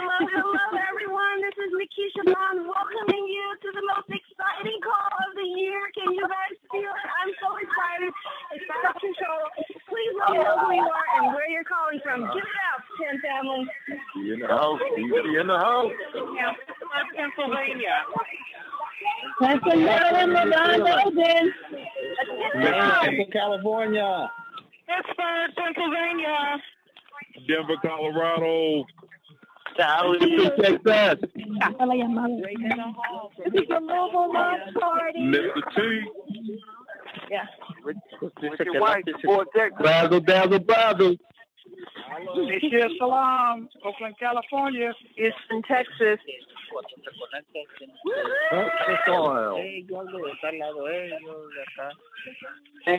hello, everyone. This is Nikisha Bond welcoming you to the most exciting call of the year. Can you guys feel it? I'm so excited. It's out of control. Please let me know who you are and where you're calling from. Give it out, 10 family. You in the house. You in the house. Yeah, Pennsylvania. California. Pittsburgh, Pennsylvania. Denver, Colorado. Texas. This is a mobile launch party. Mr. T. Yeah. With your wife, Brazzle. It's Salam, Oakland, California. Houston, Texas.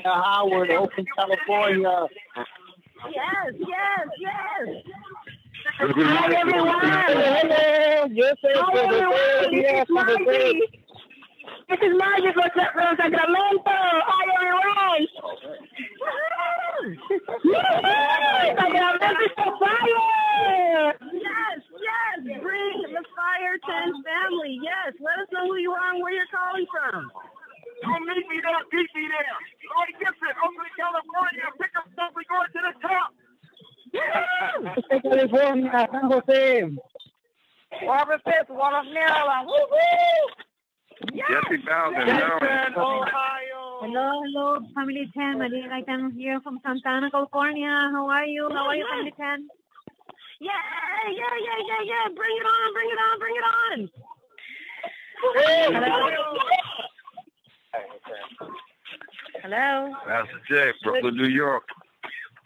Howard, Oakland, California. Yes. Hi, everyone. This is Margie from Sacramento. Hi, everyone. Sacramento is on fire. Yes. Bring the fire to his family. Yes. Let us know who you are and where you're calling from. Don't meet me there, beat me there. Lord Gibson, Oakland, California. Pick up something, going to the top. California, San Jose. Robert Fitz, one of Maryland. Woo-hoo! Jesse Bowden, Maryland. Ohio. Hello, Family 10. Maria Gaetano here from Santa Ana, California. How are you, Family 10? Yeah. Bring it on. Hello. Master J, Brooklyn, New York.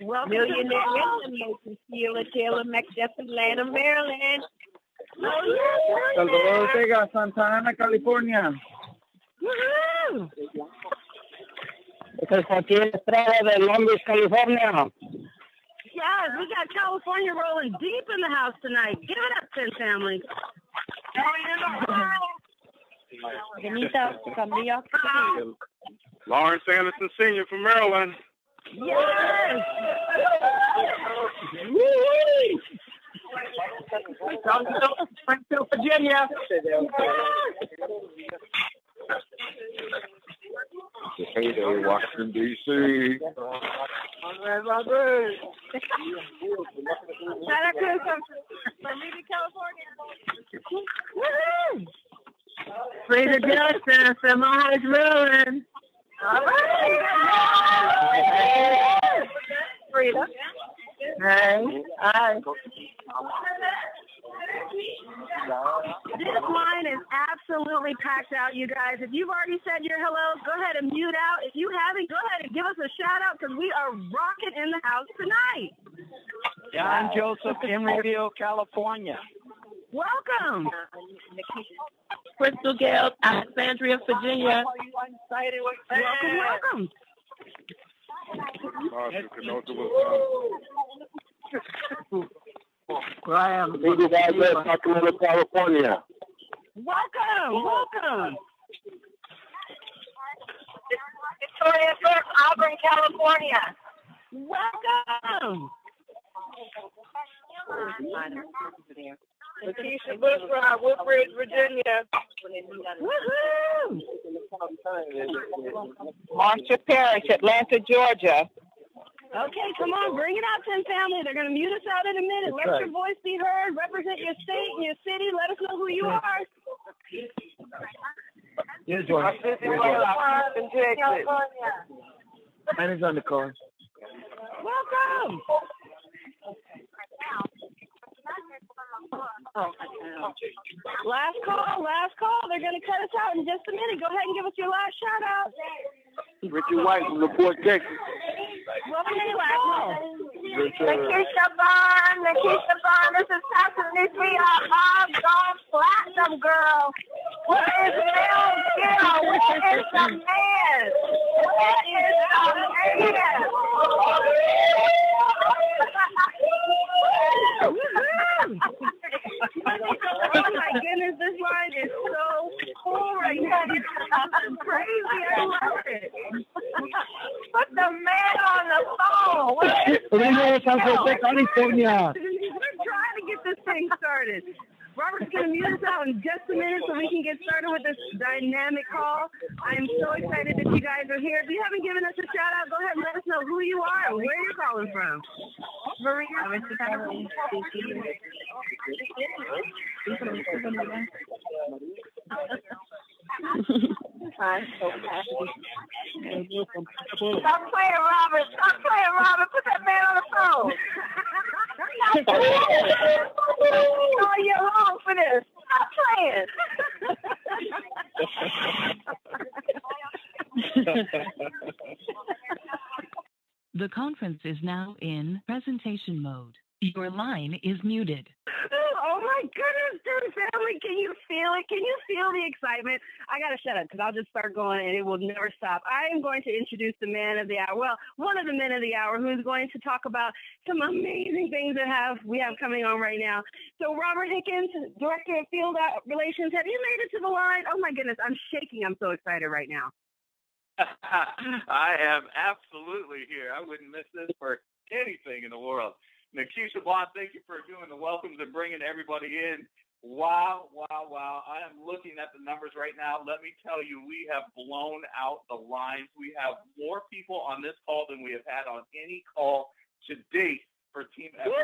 Welcome Millionaire to Mason, Sheila Taylor, Macbeth, Atlanta, Maryland. Salvador Ortega, Santa Ana, California. Woohoo! This is Joaquin Estrada de Londres, California. Yes, we got California rolling deep in the house tonight. Give it up, 10 family. Benita from New York City. Lawrence Anderson Sr. from Maryland. Yes! Springfield, Virginia. Hey, Washington, D.C. Santa Cruz from Reedy, California. Woohoo! Frida Justin from Ohio, Maryland. All right. Frida. Hey. Hi. This line is absolutely packed out, you guys. If you've already said your hellos, go ahead and mute out. If you haven't, go ahead and give us a shout out because we are rocking in the house tonight. John Joseph, Emeryville, California. Welcome. Crystal Gale, Alexandria, Virginia. Welcome. Marshall, Kenosha, Wisconsin. Graham, Baby Valdez, Sacramento, California. Welcome. Victoria Burke, Auburn, California. Welcome. Lakeisha Bushra, Woodbridge, Virginia. Woohoo! Marsha Parrish, Atlanta, Georgia. Okay, come on, bring it out, 10 family. They're going to mute us out in a minute. Let your voice be heard. Represent your state and your city. Let us know who you are. Here's George. Houston, Texas. Mine is on the car. Welcome. Last call. They're going to cut us out in just a minute. Go ahead and give us your last shout out. Richard White from LaPorte, Texas. Welcome to your last call. Nikisha Bond, this is Pastor Nikki, our gone platinum girl. Where is Mel Gill? Where is the man? Oh my goodness, this line is so full right now. It's crazy. I love it. Put the man on the phone. San Jose, California. We're trying to get this thing started. Robert's going to mute us out in just a minute so we can get started with this dynamic call. I'm so excited that you guys are here. If you haven't given us a shout out, go ahead and let us know who you are and where you're calling from. Maria? Stop playing, Robert. Stop playing, Robert. Put that man on the phone. Oh, you're wrong for this. Stop playing. The conference is now in presentation mode. Your line is muted. Oh my goodness, dude, family, can you feel it? Can you feel the excitement? I got to shut up because I'll just start going and it will never stop. I am going to introduce the man of the hour. Well, one of the men of the hour who is going to talk about some amazing things that we have coming on right now. So Robert Hickens, Director of Field Relations, have you made it to the line? Oh my goodness, I'm shaking. I'm so excited right now. I am absolutely here. I wouldn't miss this for anything in the world. Nikisha Bond, thank you for doing the welcomes and bringing everybody in. Wow, wow, wow. I am looking at the numbers right now. Let me tell you, we have blown out the lines. We have more people on this call than we have had on any call to date for Team Effort.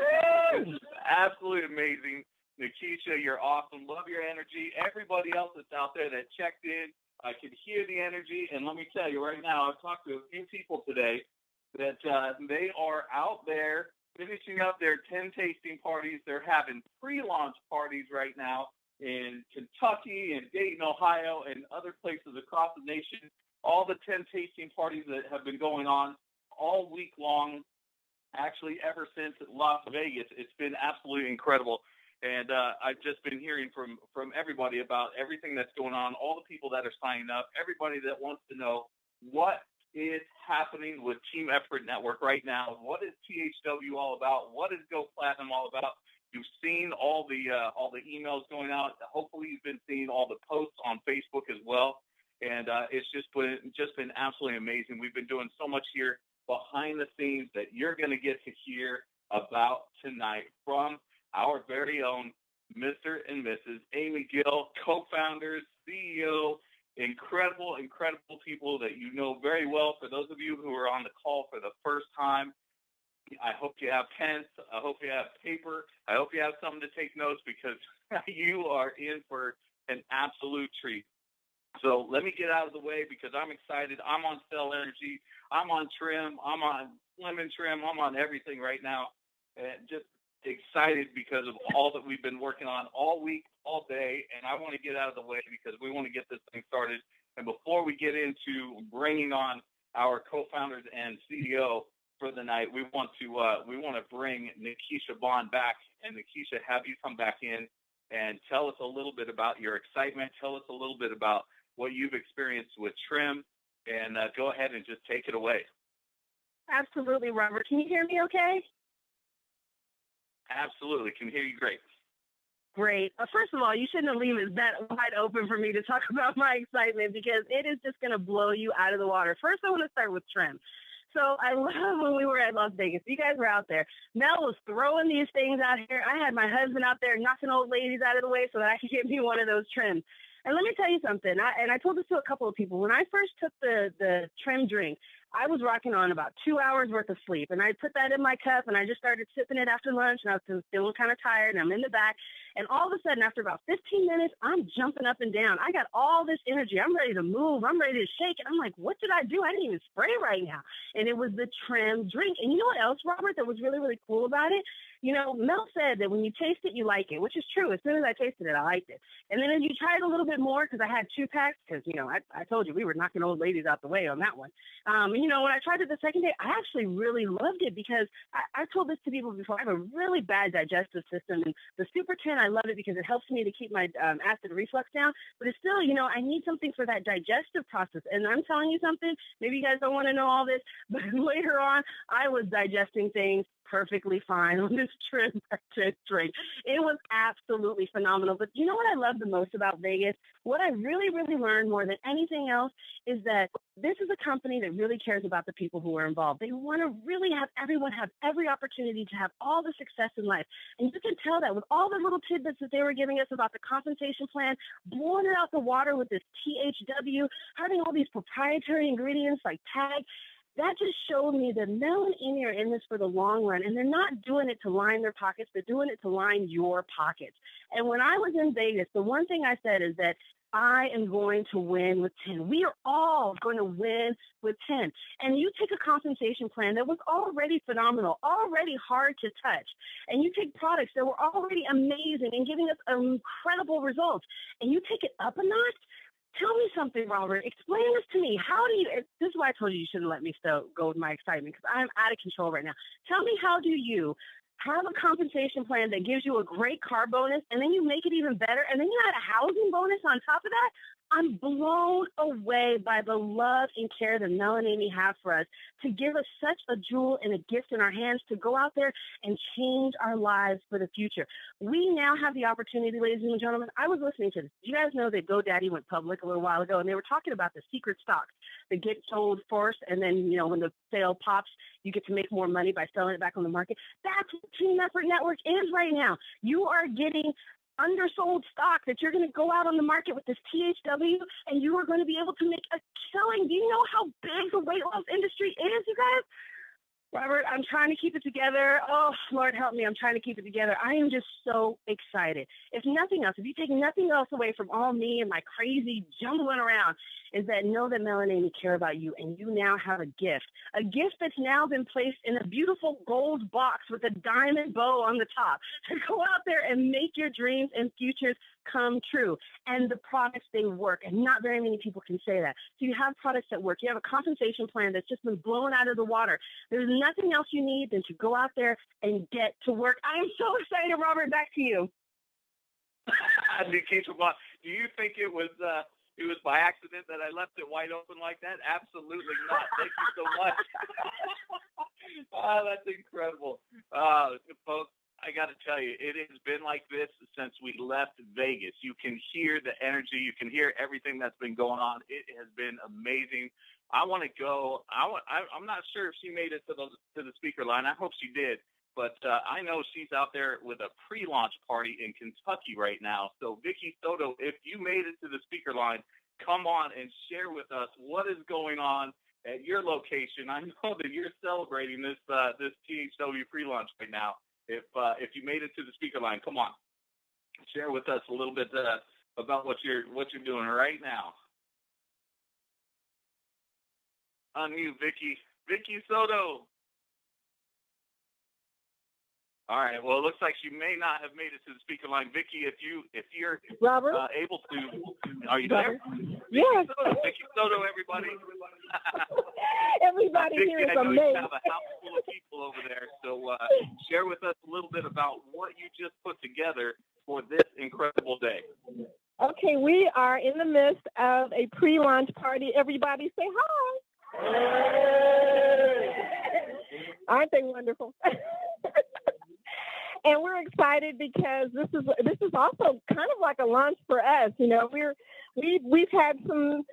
This is absolutely amazing. Nikisha, you're awesome. Love your energy. Everybody else that's out there that checked in, I could hear the energy. And let me tell you right now, I've talked to a few people today that they are out there finishing up their 10 tasting parties. They're having pre-launch parties right now in Kentucky and Dayton, Ohio, and other places across the nation. All the 10 tasting parties that have been going on all week long, actually ever since Las Vegas. It's been absolutely incredible. And I've just been hearing from everybody about everything that's going on, all the people that are signing up, everybody that wants to know what is happening with Team Effort Network right now. What is THW all about? What is Go Platinum all about? You've seen all the emails going out. Hopefully, you've been seeing all the posts on Facebook as well. And it's just been absolutely amazing. We've been doing so much here behind the scenes that you're going to get to hear about tonight from our very own Mr. and Mrs. Amy Gill, co-founders, CEO. Incredible, incredible people that you know very well. For those of you who are on the call for the first time, I hope you have pens. I hope you have paper. I hope you have something to take notes because you are in for an absolute treat. So let me get out of the way because I'm excited. I'm on Cell Energy. I'm on Trim. I'm on Slim and Trim. I'm on everything right now. And just excited because of all that we've been working on all week, all day, and I want to get out of the way because we want to get this thing started. And before we get into bringing on our co-founders and CEO for the night, we want to bring Nikisha Bond back. And Nikisha, have you come back in and tell us a little bit about your excitement. Tell us a little bit about what you've experienced with Trim, and go ahead and just take it away. Absolutely, Robert. Can you hear me okay? Absolutely. Can hear you great. Great. First of all, you shouldn't have left it that wide open for me to talk about my excitement because it is just going to blow you out of the water. First, I want to start with Trim. So I love when we were at Las Vegas. You guys were out there. Mel was throwing these things out here. I had my husband out there knocking old ladies out of the way so that I could get me one of those Trims. And let me tell you something. I told this to a couple of people. When I first took the Trim drink, I was rocking on about 2 hours worth of sleep. And I put that in my cup and I just started sipping it after lunch. And I was feeling kind of tired and I'm in the back. And all of a sudden, after about 15 minutes, I'm jumping up and down. I got all this energy. I'm ready to move. I'm ready to shake. And I'm like, what did I do? I didn't even spray right now. And it was the Trim drink. And you know what else, Robert, that was really, really cool about it? You know, Mel said that when you taste it, you like it, which is true. As soon as I tasted it, I liked it. And then as you try it a little bit more, because I had 2 packs, because, you know, I told you we were knocking old ladies out the way on that one. You know, when I tried it the second day, I actually really loved it because I've told this to people before. I have a really bad digestive system. And the Super 10, I love it because it helps me to keep my acid reflux down. But it's still, you know, I need something for that digestive process. And I'm telling you something, maybe you guys don't want to know all this, but later on, I was digesting things perfectly fine on this trim drink. It was absolutely phenomenal. But you know what I love the most about Vegas? What I really, really learned more than anything else is that this is a company that really cares about the people who are involved. They want to really have everyone have every opportunity to have all the success in life. And you can tell that with all the little tidbits that they were giving us about the compensation plan, blowing it out the water with this THW, having all these proprietary ingredients like TAG. That just showed me that Mel and Amy are in this for the long run, and they're not doing it to line their pockets. They're doing it to line your pockets. And when I was in Vegas, the one thing I said is that I am going to win with 10. We are all going to win with 10. And you take a compensation plan that was already phenomenal, already hard to touch, and you take products that were already amazing and giving us incredible results, and you take it up a notch. Tell me something, Robert. Explain this to me. How do you, this is why I told you you shouldn't let me go with my excitement, because I'm out of control right now. Tell me, how do you have a compensation plan that gives you a great car bonus, and then you make it even better, and then you add a housing bonus on top of that? I'm blown away by the love and care that Mel and Amy have for us to give us such a jewel and a gift in our hands to go out there and change our lives for the future. We now have the opportunity, ladies and gentlemen. I was listening to this. You guys know that GoDaddy went public a little while ago, and they were talking about the secret stocks that get sold first, and then, you know, when the sale pops, you get to make more money by selling it back on the market. That's what Team Effort Network is right now. You are getting undersold stock that you're going to go out on the market with this THW, and you are going to be able to make a killing. Do you know how big the weight loss industry is, you guys? Robert, I'm trying to keep it together. Oh, Lord help me. I'm trying to keep it together. I am just so excited. If nothing else, if you take nothing else away from all me and my crazy jumbling around, is that know that Mel and Amy care about you, and you now have a gift that's now been placed in a beautiful gold box with a diamond bow on the top to go out there and make your dreams and futures come true. And the products, they work, and not very many people can say that. So you have products that work. You have a compensation plan that's just been blown out of the water. There's nothing else you need than to go out there and get to work. I am so excited, Robert. Back to you. Nikisha, do you think it was by accident that I left it wide open like that? Absolutely not. Thank you so much. Oh, that's incredible. Folks, I got to tell you, it has been like this since we left Vegas. You can hear the energy. You can hear everything that's been going on. It has been amazing. I want to go. I'm not sure if she made it to the speaker line. I hope she did. But I know she's out there with a pre-launch party in Kentucky right now. So, Vicky Soto, if you made it to the speaker line, come on and share with us what is going on at your location. I know that you're celebrating this THW pre-launch right now. If you made it to the speaker line, come on, share with us a little bit about what you're doing right now. Unmute, Vicky Soto. All right. Well, it looks like she may not have made it to the speaker line. Vicky, if you're Robert? Able to, are you Robert? there? Yes. Vicky Soto, everybody. Everybody Vicky, here is I know amazing. you have a house full of people over there, so share with us a little bit about what you just put together for this incredible day. Okay, we are in the midst of a pre-launch party. Everybody say hi. Aren't they wonderful? And we're excited because this is also kind of like a launch for us. You know, we've had some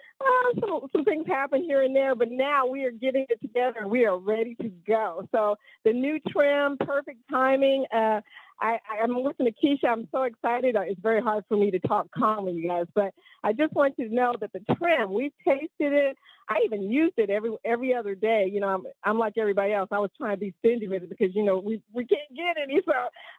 things happen here and there, but now we are getting it together and we are ready to go. So the new trim, perfect timing. I'm listening to Keisha. I'm so excited. It's very hard for me to talk calmly, you guys, but I just want you to know that the trim, we've tasted it. I even used it every other day. You know, I'm like everybody else. I was trying to be stingy with it because, you know, we can't get any. So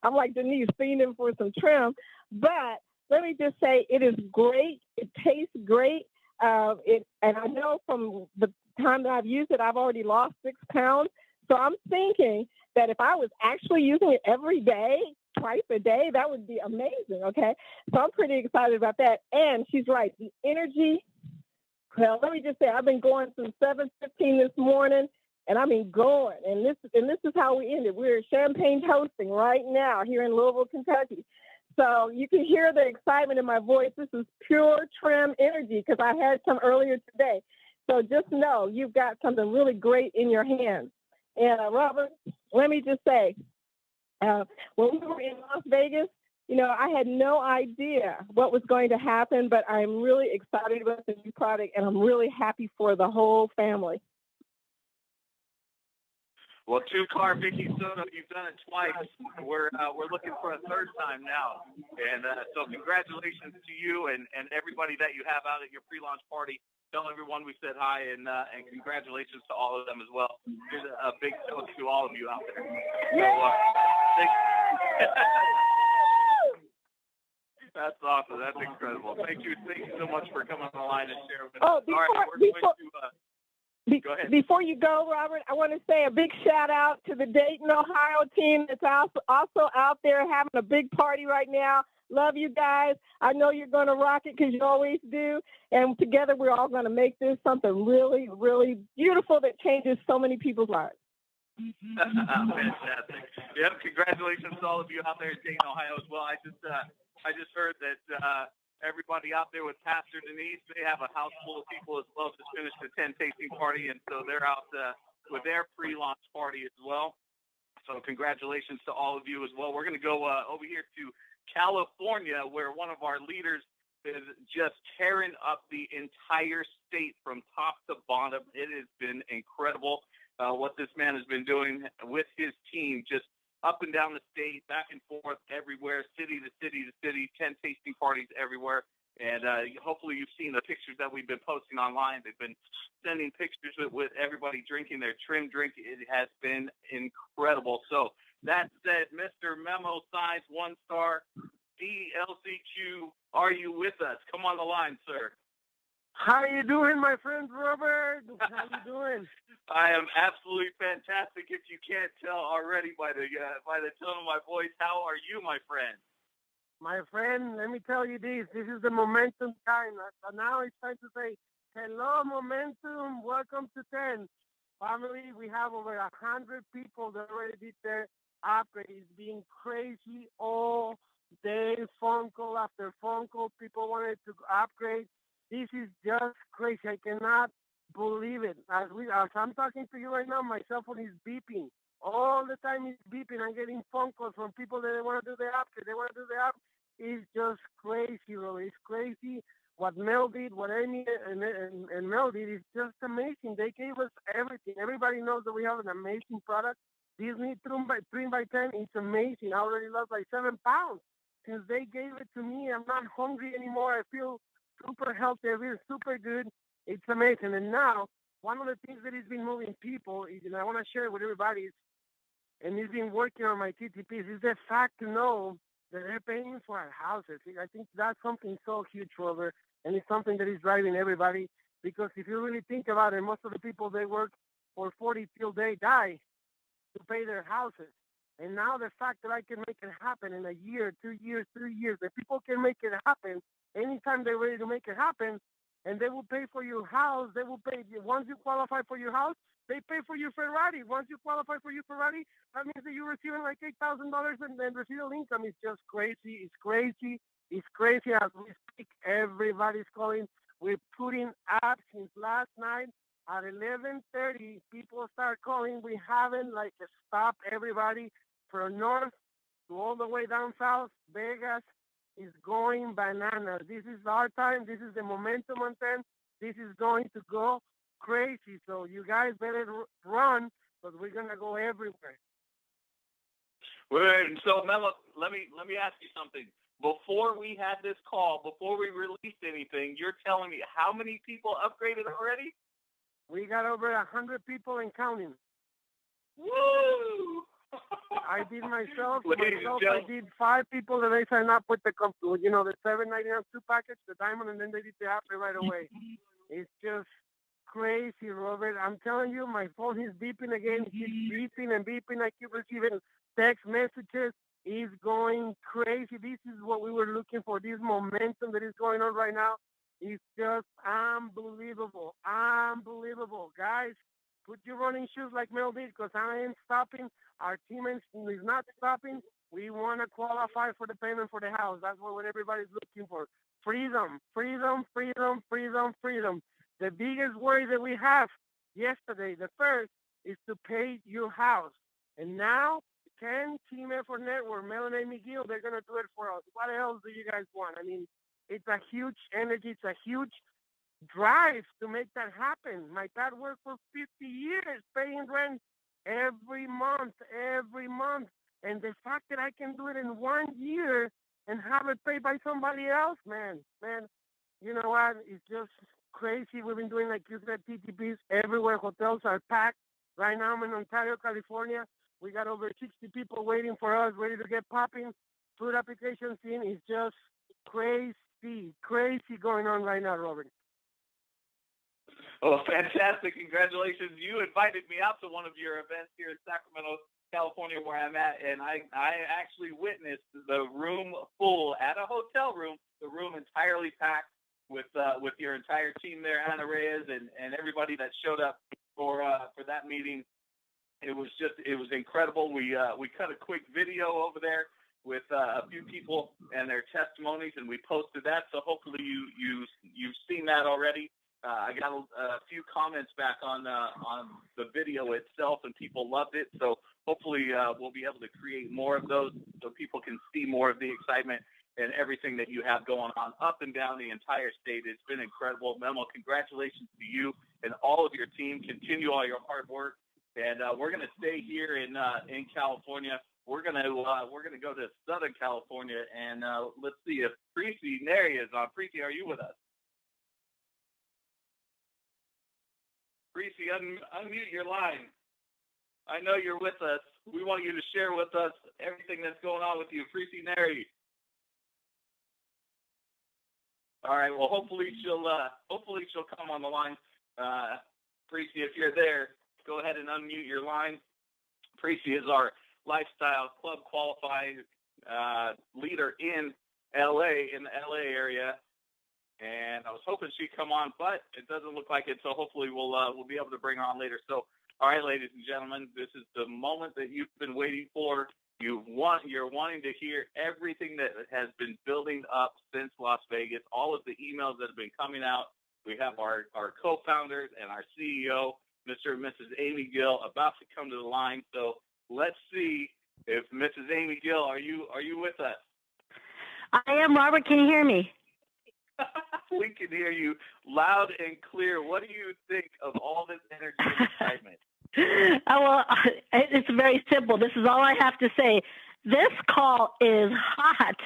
I'm like Denise, fiending for some trim. But let me just say, it is great. It tastes great. And I know from the time that I've used it, I've already lost 6 pounds. So I'm thinking that if I was actually using it every day, twice a day, that would be amazing, okay? So I'm pretty excited about that. And she's right, the energy, well, let me just say, I've been going since 7:15 this morning, and I mean going. And this is how we ended. We're champagne toasting right now here in Louisville, Kentucky. So you can hear the excitement in my voice. This is pure trim energy because I had some earlier today. So just know you've got something really great in your hands. And Robert, let me just say, When we were in Las Vegas, I had no idea what was going to happen, but I'm really excited about the new product, and I'm really happy for the whole family. Well, 2-car baking soda, you've done it twice. We're looking for a third time now. And so congratulations to you and everybody that you have out at your pre-launch party. Tell everyone we said hi, and congratulations to all of them as well. Here's a big toast to all of you out there. So, that's awesome. That's incredible. Thank you so much for coming on the line and sharing with us. Go ahead. Before you go, Robert, I want to say a big shout out to the Dayton, Ohio team that's also out there having a big party right now. Love you guys. I know you're going to rock it because you always do. And together we're all going to make this something really, really beautiful that changes so many people's lives. Fantastic. Yep. Congratulations to all of you out there in Dayton, Ohio as well. I just heard that everybody out there with Pastor Denise, they have a house full of people as well. Just finished the 10 tasting party, and so they're out with their pre-launch party as well. So congratulations to all of you as well. We're going to go over here to California, where one of our leaders is just tearing up the entire state from top to bottom. It has been incredible what this man has been doing with his team, just up and down the state, back and forth, everywhere, city to city to city, 10 tasting parties everywhere. And hopefully you've seen the pictures that we've been posting online. They've been sending pictures with everybody drinking their trim drink. It has been incredible. So that said, Mr. Memo Size 1-star DLCQ, are you with us? Come on the line, sir. How you doing, my friend Robert? How you doing? I am absolutely fantastic. If you can't tell already by the tone of my voice, how are you, my friend? My friend, let me tell you this. This is the momentum time. Now it's time to say, hello, momentum. Welcome to 10. Family, we have over 100 people that already did their upgrade. It's been crazy all day, phone call after phone call. People wanted to upgrade. This is just crazy. I cannot believe it. As I'm talking to you right now, my cell phone is beeping. All the time it's beeping. I'm getting phone calls from people that they want to do the upgrade. They want to do the upgrade. It's just crazy, really. It's crazy. What Mel did, what Amy and Mel did is just amazing. They gave us everything. Everybody knows that we have an amazing product. Disney 3x10, it's amazing. I already lost like 7 pounds since they gave it to me. I'm not hungry anymore. I feel super healthy. I feel super good. It's amazing. And now, one of the things that has been moving people, and I want to share it with everybody, and it's been working on my TTPs, is the fact to know that they're paying for our houses. I think that's something so huge, Robert, and it's something that is driving everybody. Because if you really think about it, most of the people, they work for 40 till they die to pay their houses. And now the fact that I can make it happen in a year, 2 years, 3 years, that people can make it happen anytime they're ready to make it happen, and they will pay for your house. They will pay, once you qualify for your house, they pay for your Ferrari. Once you qualify for your Ferrari, that means that you're receiving like $8,000 and residual income. It's just crazy. It's crazy. It's crazy. As we speak, everybody's calling. We're putting up since last night at 11:30. People start calling. We haven't stopped everybody from north to all the way down south. Vegas is going bananas. This is our time. This is the momentum on 10. This is going to go crazy. So you guys better run, because we're gonna go everywhere. Well, so Melo, let me ask you something. Before we had this call, before we released anything, you're telling me how many people upgraded already? We got over 100 people and counting. Woo! I did myself. I did 5 people that they signed up with the $7.99 package, the diamond, and then they did the upgrade right away. It's just crazy, Robert. I'm telling you, my phone is beeping again. It keeps beeping and beeping. I keep receiving text messages. It's going crazy. This is what we were looking for. This momentum that is going on right now is just unbelievable. Unbelievable. Guys, put your running shoes like Mel did, because I ain't stopping. Our team is not stopping. We want to qualify for the payment for the house. That's what everybody's looking for. Freedom, freedom, freedom, freedom, freedom. The biggest worry that we have yesterday, the first, is to pay your house. And now Ken, Team Effort Network, Mel and Amy Gill, they're going to do it for us. What else do you guys want? I mean, it's a huge energy. It's a huge drive to make that happen. My dad worked for 50 years paying rent every month. And the fact that I can do it in 1 year and have it paid by somebody else, man, you know what? It's just crazy. We've been doing, like you said, TTPs everywhere. Hotels are packed. Right now I'm in Ontario, California. We got over 60 people waiting for us, ready to get popping. Food application scene is just crazy going on right now, Robert. Oh, fantastic. Congratulations. You invited me out to one of your events here in Sacramento, California, where I'm at, and I actually witnessed the room full at a hotel room, the room entirely packed with your entire team there, Ana Reyes, and everybody that showed up for that meeting. It was incredible. We cut a quick video over there with a few people and their testimonies, and we posted that. So hopefully you've seen that already. I got a few comments back on the video itself, and people loved it. So hopefully we'll be able to create more of those so people can see more of the excitement and everything that you have going on up and down the entire state. It's been incredible. Memo, congratulations to you and all of your team. Continue all your hard work. And we're going to stay here in California. We're going to go to Southern California, and let's see if Preeti Neri is on. Preeti, are you with us? Preeti, unmute your line. I know you're with us. We want you to share with us everything that's going on with you. Preeti Neri. All right. Well, hopefully she'll come on the line. Preeti, if you're there, go ahead and unmute your line. Preeti is our lifestyle club qualified leader in LA, in the LA area. And I was hoping she'd come on, but it doesn't look like it. So hopefully we'll be able to bring her on later. So, all right, ladies and gentlemen, this is the moment that you've been waiting for. You're wanting to hear everything that has been building up since Las Vegas, all of the emails that have been coming out. We have our co-founders and our CEO, Mr. and Mrs. Amy Gill, about to come to the line. So let's see if Mrs. Amy Gill, are you with us? I am, Robert. Can you hear me? We can hear you loud and clear. What do you think of all this energy and excitement? Well, it's very simple. This is all I have to say. This call is hot.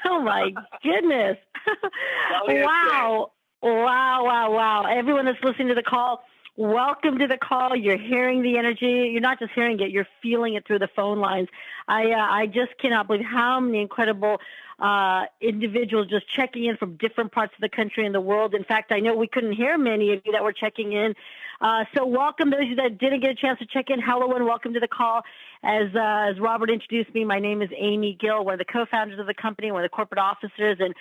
Oh, my goodness. Wow. Everyone that's listening to the call, welcome to the call. You're hearing the energy. You're not just hearing it, you're feeling it through the phone lines. I just cannot believe how many incredible individuals just checking in from different parts of the country and the world. In fact, I know we couldn't hear many of you that were checking in. So welcome those of you that didn't get a chance to check in. Hello and welcome to the call. As Robert introduced me, my name is Amy Gill, one of the co-founders of the company, one of the corporate officers, and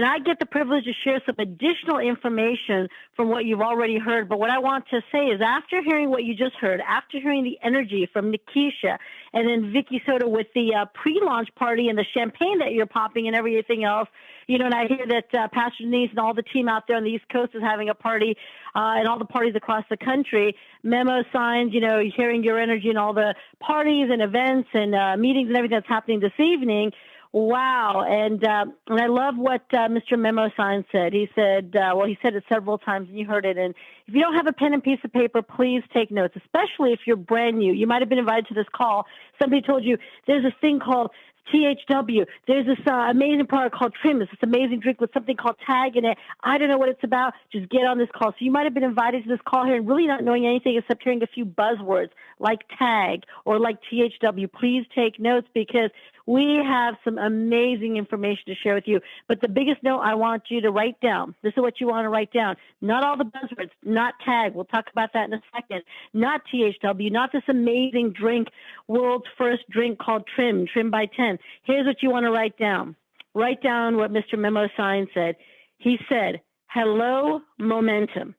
I get the privilege to share some additional information from what you've already heard. But what I want to say is, after hearing what you just heard, after hearing the energy from Nikisha and then Vicky Soto with the pre-launch party and the champagne that you're popping and everything else, and I hear that Pastor Denise and all the team out there on the East Coast is having a party, and all the parties across the country. Memo signs, hearing your energy and all the parties and events and meetings and everything that's happening this evening. Wow. And I love what Mr. Memo Sign said. He said, he said it several times and you heard it. And if you don't have a pen and piece of paper, please take notes, especially if you're brand new. You might have been invited to this call. Somebody told you there's this thing called THW. There's this amazing product called Trim. It's this amazing drink with something called Tag in it. I don't know what it's about. Just get on this call. So you might have been invited to this call here and really not knowing anything except hearing a few buzzwords like Tag or like THW. Please take notes because we have some amazing information to share with you. But the biggest note I want you to write down, this is what you want to write down. Not all the buzzwords, not Tag. We'll talk about that in a second. Not THW, not this amazing drink, world's first drink called Trim by 10. Here's what you want to write down. Write down what Mr. Memo Sign said. He said, hello, momentum.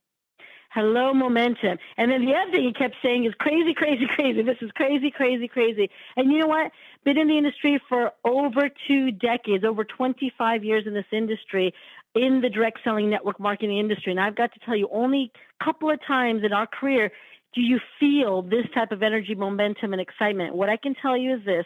Hello, momentum. And then the other thing he kept saying is crazy, crazy, crazy. This is crazy, crazy, crazy. And you know what? Been in the industry for over 2 decades, over 25 years in this industry, in the direct selling network marketing industry. And I've got to tell you, only a couple of times in our career Do you feel this type of energy, momentum, and excitement? What I can tell you is this.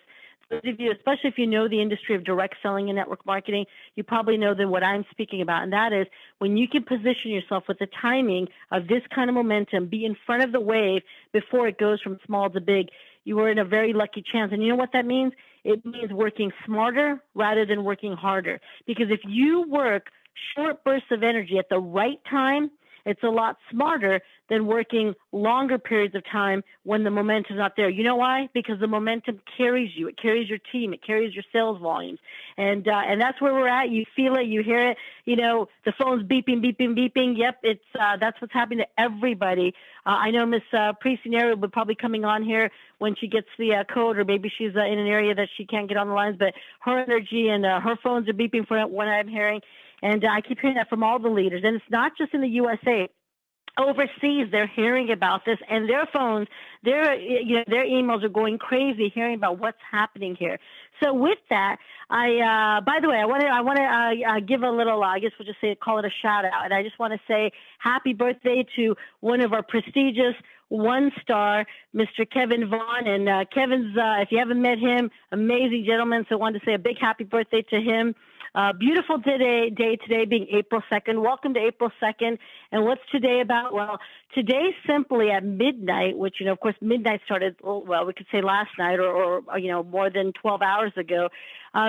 Those of you, especially if you know the industry of direct selling and network marketing, you probably know then what I'm speaking about. And that is when you can position yourself with the timing of this kind of momentum, be in front of the wave before it goes from small to big, you are in a very lucky chance. And you know what that means? It means working smarter rather than working harder. Because if you work short bursts of energy at the right time, it's a lot smarter than working longer periods of time when the momentum's not there. You know why? Because the momentum carries you. It carries your team. It carries your sales volumes. And that's where we're at. You feel it. You hear it. You know, the phone's beeping, beeping, beeping. Yep, it's that's what's happening to everybody. I know Miss Precinero will probably coming on here when she gets the code, or maybe she's in an area that she can't get on the lines, but her energy and her phones are beeping for what I'm hearing. And I keep hearing that from all the leaders. And it's not just in the USA. Overseas, they're hearing about this, and their phones, their emails are going crazy hearing about what's happening here. So with that, by the way, I want to give a little, I guess we'll just call it a shout out. And I just want to say happy birthday to one of our prestigious one-star, Mr. Kevin Vaughn. And Kevin's, if you haven't met him, amazing gentleman. So I wanted to say a big happy birthday to him. Beautiful day today being April 2nd. Welcome to April 2nd. And what's today about? Well, today simply at midnight, which, of course, midnight started, well, we could say last night or more than 12 hours ago.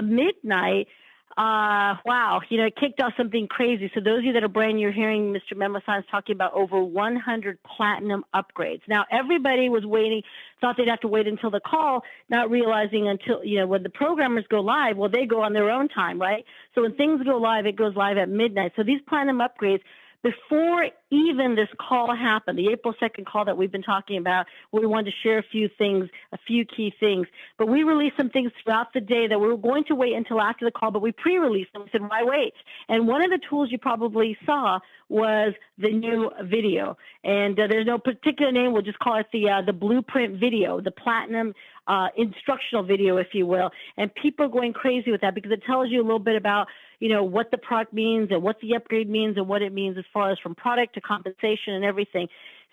Midnight, wow, it kicked off something crazy. So those of you that are brand new, hearing Mr. Memosan's talking about over 100 platinum upgrades. Now, everybody was waiting, thought they'd have to wait until the call, not realizing until, when the programmers go live, well, they go on their own time, right? So when things go live, it goes live at midnight. So these platinum upgrades, before even this call happened, the April 2nd call that we've been talking about, we wanted to share a few key things. But we released some things throughout the day that we were going to wait until after the call, but we pre-released them. We said, why wait? And one of the tools you probably saw was the new video. And there's no particular name. We'll just call it the blueprint video, the platinum instructional video, if you will. And people are going crazy with that because it tells you a little bit about what the product means and what the upgrade means and what it means as far as from product to compensation and everything.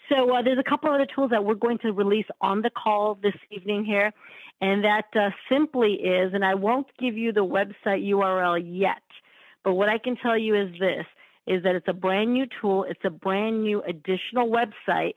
So there's a couple other tools that we're going to release on the call this evening here. And that simply is, and I won't give you the website URL yet, but what I can tell you is this, is that it's a brand new tool. It's a brand new additional website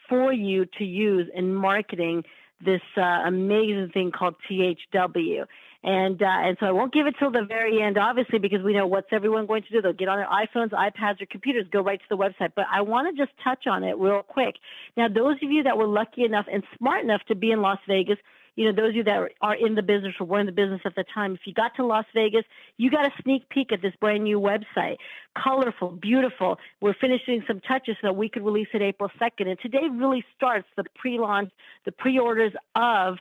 for you to use in marketing this amazing thing called THW. And so I won't give it till the very end, obviously, because we know what's everyone going to do. They'll get on their iPhones, iPads, or computers, go right to the website. But I want to just touch on it real quick. Now, those of you that were lucky enough and smart enough to be in Las Vegas, those of you that are in the business or were in the business at the time, if you got to Las Vegas, you got a sneak peek at this brand new website. Colorful, beautiful. We're finishing some touches so that we could release it April 2nd. And today really starts the pre-launch, the pre-orders of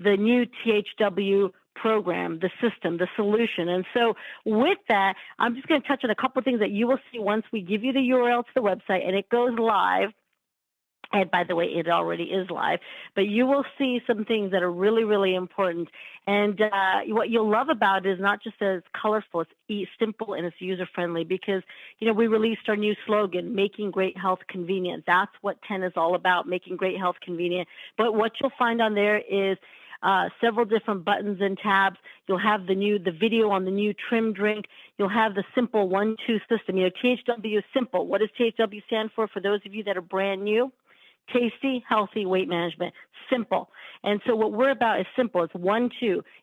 the new THW program, the system, the solution. And so with that, I'm just going to touch on a couple of things that you will see once we give you the URL to the website and it goes live. And by the way, it already is live, but you will see some things that are really, really important. And what you'll love about it is not just that it's colorful, it's simple, and it's user-friendly because, we released our new slogan, making great health convenient. That's what 10 is all about, making great health convenient. But what you'll find on there is several different buttons and tabs. You'll have the video on the new trim drink. You'll have the simple 1-2 system. THW is simple. What does THW stand for those of you that are brand new? Tasty, healthy weight management. Simple. And so what we're about is simple. It's 1-2.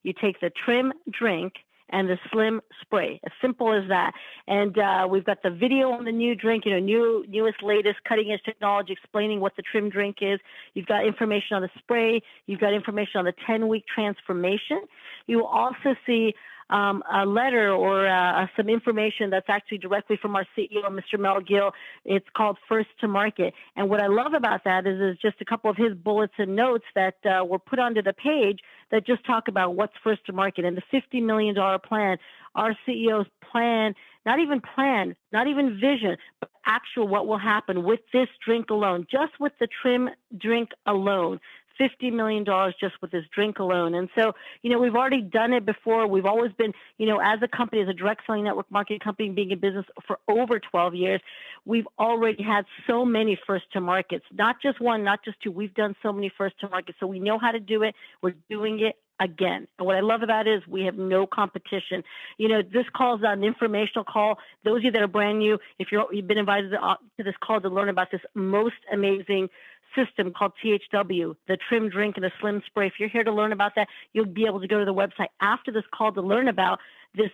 You take the trim drink and the slim spray. As simple as that. And we've got the video on the new drink, newest, latest, cutting-edge technology explaining what the trim drink is. You've got information on the spray. You've got information on the 10-week transformation. You will also see a letter or some information that's actually directly from our CEO, Mr. Mel Gill. It's called First to Market. And what I love about that is just a couple of his bullets and notes that were put onto the page that just talk about what's first to market. And the $50 million plan, our CEO's plan, not even vision, but actual what will happen with this drink alone, just with the trim drink alone. $50 million just with this drink alone. And so, we've already done it before. We've always been, as a company, as a direct selling network marketing company, being in business for over 12 years, we've already had so many first to markets, not just one, not just two. We've done so many first to markets. So we know how to do it. We're doing it again. And what I love about it is we have no competition. This call is an informational call. Those of you that are brand new, if you've been invited to this call to learn about this most amazing system called THW, the trim drink and the slim spray. If you're here to learn about that, you'll be able to go to the website after this call to learn about this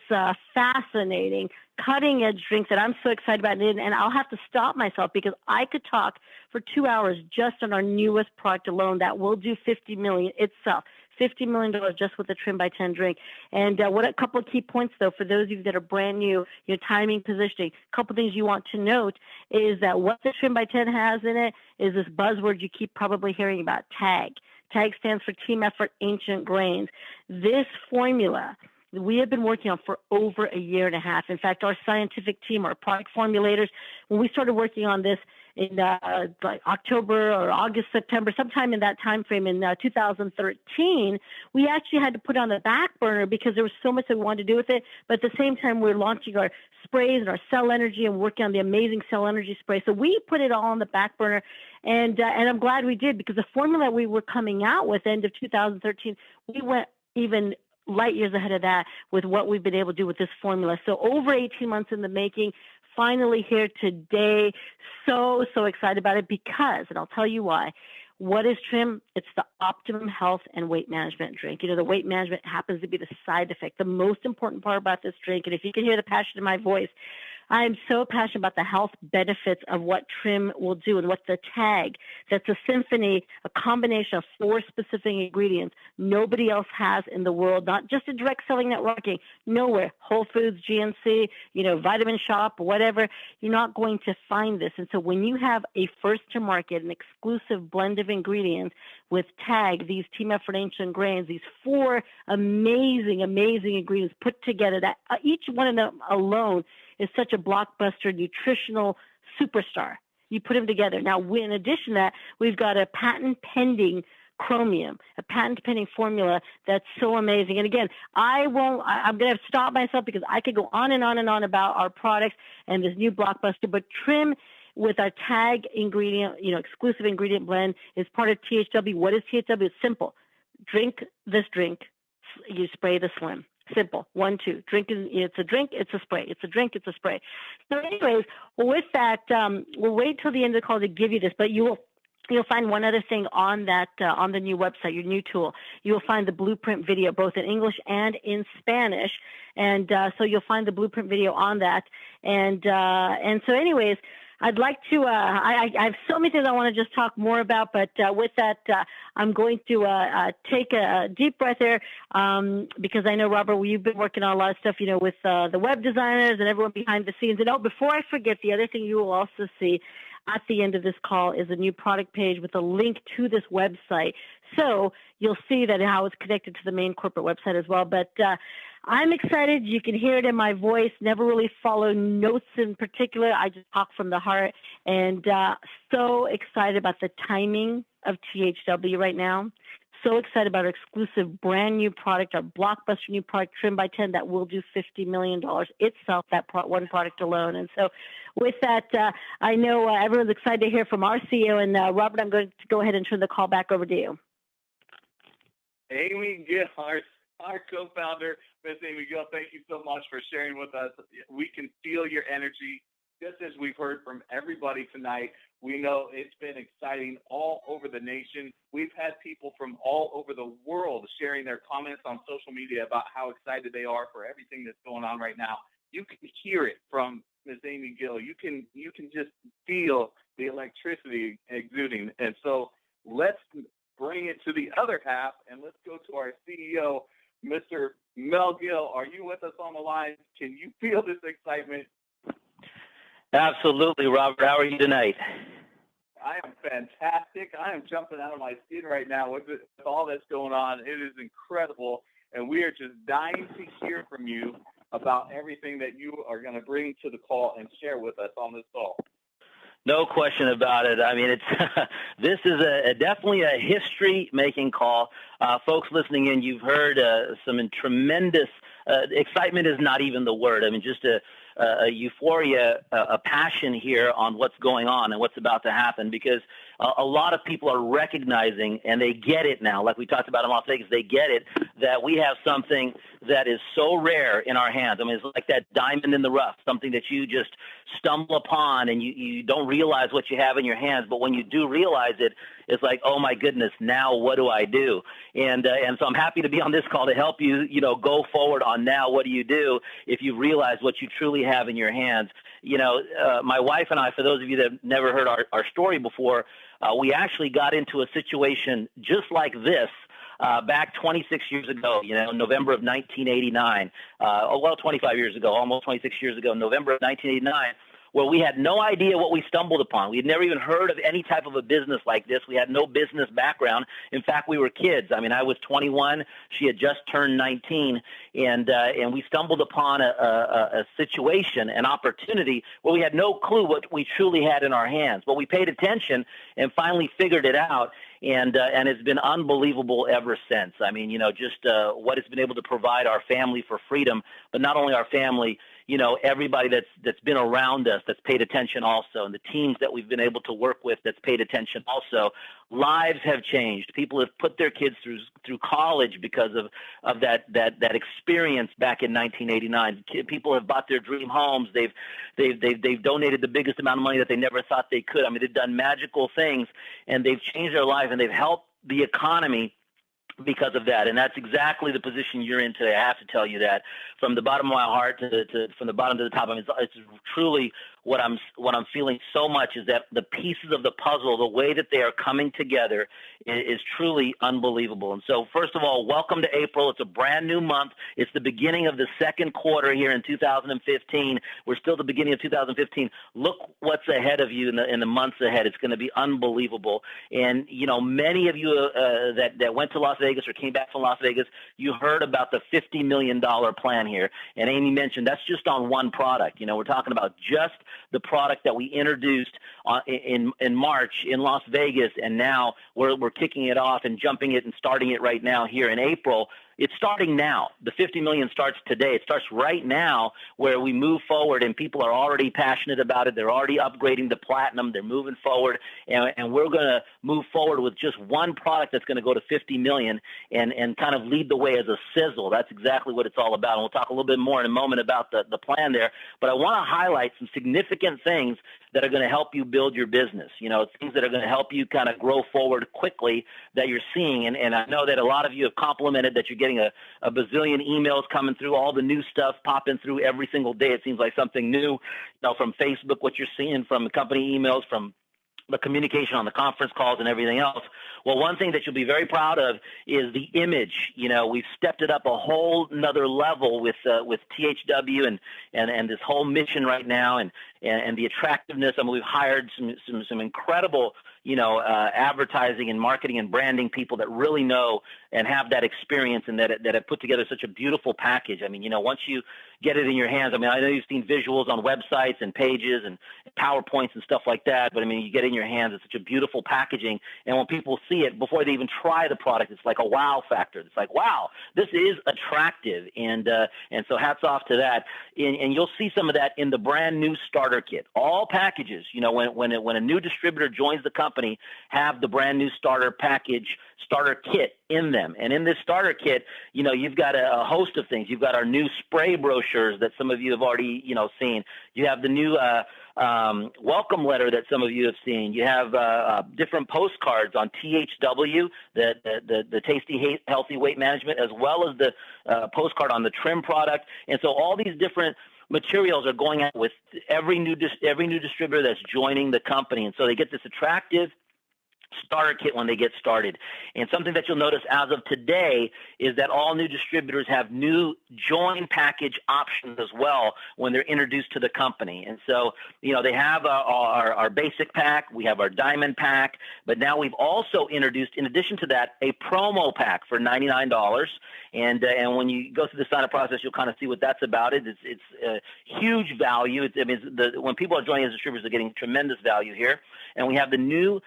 fascinating, cutting-edge drink that I'm so excited about. And I'll have to stop myself because I could talk for 2 hours just on our newest product alone that will do $50 million itself. $50 million just with the Trim by 10 drink. And what a couple of key points, though, for those of you that are brand new, timing, positioning. A couple of things you want to note is that what the Trim by 10 has in it is this buzzword you keep probably hearing about, TAG. TAG stands for Team Effort Ancient Grains. This formula we have been working on for over a year and a half. In fact, our scientific team, our product formulators, when we started working on this in October or August, September, sometime in that time frame in 2013, we actually had to put it on the back burner because there was so much that we wanted to do with it. But at the same time, we're launching our sprays and our cell energy and working on the amazing cell energy spray. So we put it all on the back burner, and I'm glad we did, because the formula we were coming out with end of 2013, we went even light years ahead of that with what we've been able to do with this formula. So over 18 months in the making, finally here today. So excited about it because, and I'll tell you why. What is Trim? It's the optimum health and weight management drink. The weight management happens to be the side effect, the most important part about this drink. And if you can hear the passion in my voice, I am so passionate about the health benefits of what Trim will do and what the TAG, that's a symphony, a combination of 4 specific ingredients nobody else has in the world, not just in direct selling networking, nowhere. Whole Foods, GNC, Vitamin Shop, whatever, you're not going to find this. And so when you have a first to market, an exclusive blend of ingredients with TAG, these Team Effort Ancient Grains, these 4 amazing ingredients put together, that each one of them alone is such a blockbuster nutritional superstar. You put them together. Now, in addition to that, we've got a patent-pending chromium, a patent-pending formula that's so amazing. And again, I'm going to stop myself because I could go on and on and on about our products and this new blockbuster, but Trim with our TAG ingredient, exclusive ingredient blend is part of THW. What is THW? It's simple. Drink this drink. You spray the slim. Simple. 1, 2. Drink. It's a drink. It's a spray. It's a drink. It's a spray. So, anyways, with that, we'll wait till the end of the call to give you this. But you'll find one other thing on that on the new website, your new tool. You'll find the blueprint video, both in English and in Spanish. And so you'll find the blueprint video on that. And so, anyways, I'd like to, I have so many things I want to just talk more about, but with that, I'm going to take a deep breath here because I know, Robert, you've been working on a lot of stuff, with the web designers and everyone behind the scenes. And before I forget, the other thing you will also see at the end of this call is a new product page with a link to this website. So you'll see that how it's connected to the main corporate website as well. But I'm excited. You can hear it in my voice. Never really follow notes in particular. I just talk from the heart. And so excited about the timing of THW right now. So excited about our exclusive brand new product, our blockbuster new product, Trim by 10, that will do $50 million itself, that one product alone. And so with that, I know everyone's excited to hear from our CEO. And Robert, I'm going to go ahead and turn the call back over to you. Amy Gill, our co-founder, Miss Amy Gill, thank you so much for sharing with us. We can feel your energy, just as we've heard from everybody tonight. We know it's been exciting all over the nation. We've had people from all over the world sharing their comments on social media about how excited they are for everything that's going on right now. You can hear it from Miss Amy Gill. You can just feel the electricity exuding. And so let's bring it to the other half, and let's go to our CEO, Mr. Mel Gill. Are you with us on the line? Can you feel this excitement? Absolutely, Robert. How are you tonight? I am fantastic. I am jumping out of my skin right now with all that's going on. It is incredible, and we are just dying to hear from you about everything that you are going to bring to the call and share with us on this call. No question about it. I mean, it's this is definitely a history-making call. Folks listening in, you've heard some tremendous excitement is not even the word. I mean, just a euphoria, a passion here on what's going on and what's about to happen, because a lot of people are recognizing, and they get it now, like we talked about in Las Vegas, they get it, that we have something that is so rare in our hands. I mean, it's like that diamond in the rough, something that you just stumble upon and you don't realize what you have in your hands. But when you do realize it, it's like, oh my goodness, now what do I do? And so I'm happy to be on this call to help you, go forward on now. What do you do if you realize what you truly have in your hands? My wife and I, for those of you that have never heard our story before, we actually got into a situation just like this back 26 years ago, November of 1989. 25 years ago, almost 26 years ago, November of 1989. Where we had no idea what we stumbled upon. We had never even heard of any type of a business like this. We had no business background. In fact, we were kids. I mean, I was 21. She had just turned 19. And we stumbled upon a situation, an opportunity where we had no clue what we truly had in our hands. But we paid attention and finally figured it out. And it's been unbelievable ever since. I mean, just what it's been able to provide our family for freedom, but not only our family, everybody that's been around us that's paid attention also, and the teams that we've been able to work with that's paid attention also. Lives have changed. People have put their kids through college because of that experience back in 1989. People have bought their dream homes. They've donated the biggest amount of money that they never thought they could. I mean, they've done magical things, and they've changed their life, and they've helped the economy because of that. And that's exactly the position you're in today. I have to tell you that from the bottom of my heart from the bottom to the top. I mean, it's truly what I'm feeling so much is that the pieces of the puzzle, the way that they are coming together is truly unbelievable. And so first of all, welcome to April. It's a brand new month. It's the beginning of the second quarter here in 2015. We're still at the beginning of 2015. Look what's ahead of you in the months ahead. It's going to be unbelievable. And, many of you that went to Las Vegas or came back from Las Vegas, you heard about the $50 million plan here. And Amy mentioned that's just on one product. We're talking about just the product that we introduced in March in Las Vegas, and now we're kicking it off and jumping it and starting it right now here in April. It's starting now. The 50 million starts today. It starts right now, where we move forward, and people are already passionate about it. They're already upgrading to platinum. They're moving forward, and we're going to move forward with just one product that's going to go to 50 million and kind of lead the way as a sizzle. That's exactly what it's all about. And we'll talk a little bit more in a moment about the plan there. But I want to highlight some significant things that are going to help you build your business, things that are going to help you kind of grow forward quickly that you're seeing. And I know that a lot of you have complimented that you're getting a bazillion emails coming through, all the new stuff popping through every single day. It seems like something new, from Facebook, what you're seeing from company emails, from the communication on the conference calls and everything else. Well, one thing that you'll be very proud of is the image. We've stepped it up a whole nother level with THW and this whole mission right now and the attractiveness. I mean, we've hired some incredible, advertising and marketing and branding people that really know and have that experience and that have put together such a beautiful package. I mean, once you get it in your hands, I mean, I know you've seen visuals on websites and pages and PowerPoints and stuff like that, but I mean, you get it in your hands, it's such a beautiful packaging. And when people see it before they even try the product, it's like a wow factor. It's like, wow, this is attractive. And so hats off to that. And you'll see some of that in the brand new starter kit. All packages, when a new distributor joins the company, have the brand new starter kit in them. And in this starter kit, you've got a host of things. You've got our new spray brochures that some of you have already, seen. You have the new welcome letter that some of you have seen. You have different postcards on THW, the Tasty Healthy Weight Management, as well as the postcard on the trim product. And so all these different materials are going out with every new distributor that's joining the company. And so they get this attractive starter kit when they get started. And something that you'll notice as of today is that all new distributors have new join package options as well when they're introduced to the company. And so, they have our basic pack, we have our diamond pack, but now we've also introduced, in addition to that, a promo pack for $99. And when you go through the sign-up process, you'll kind of see what that's about. It's huge value. When people are joining as distributors, they're getting tremendous value here. And we have the new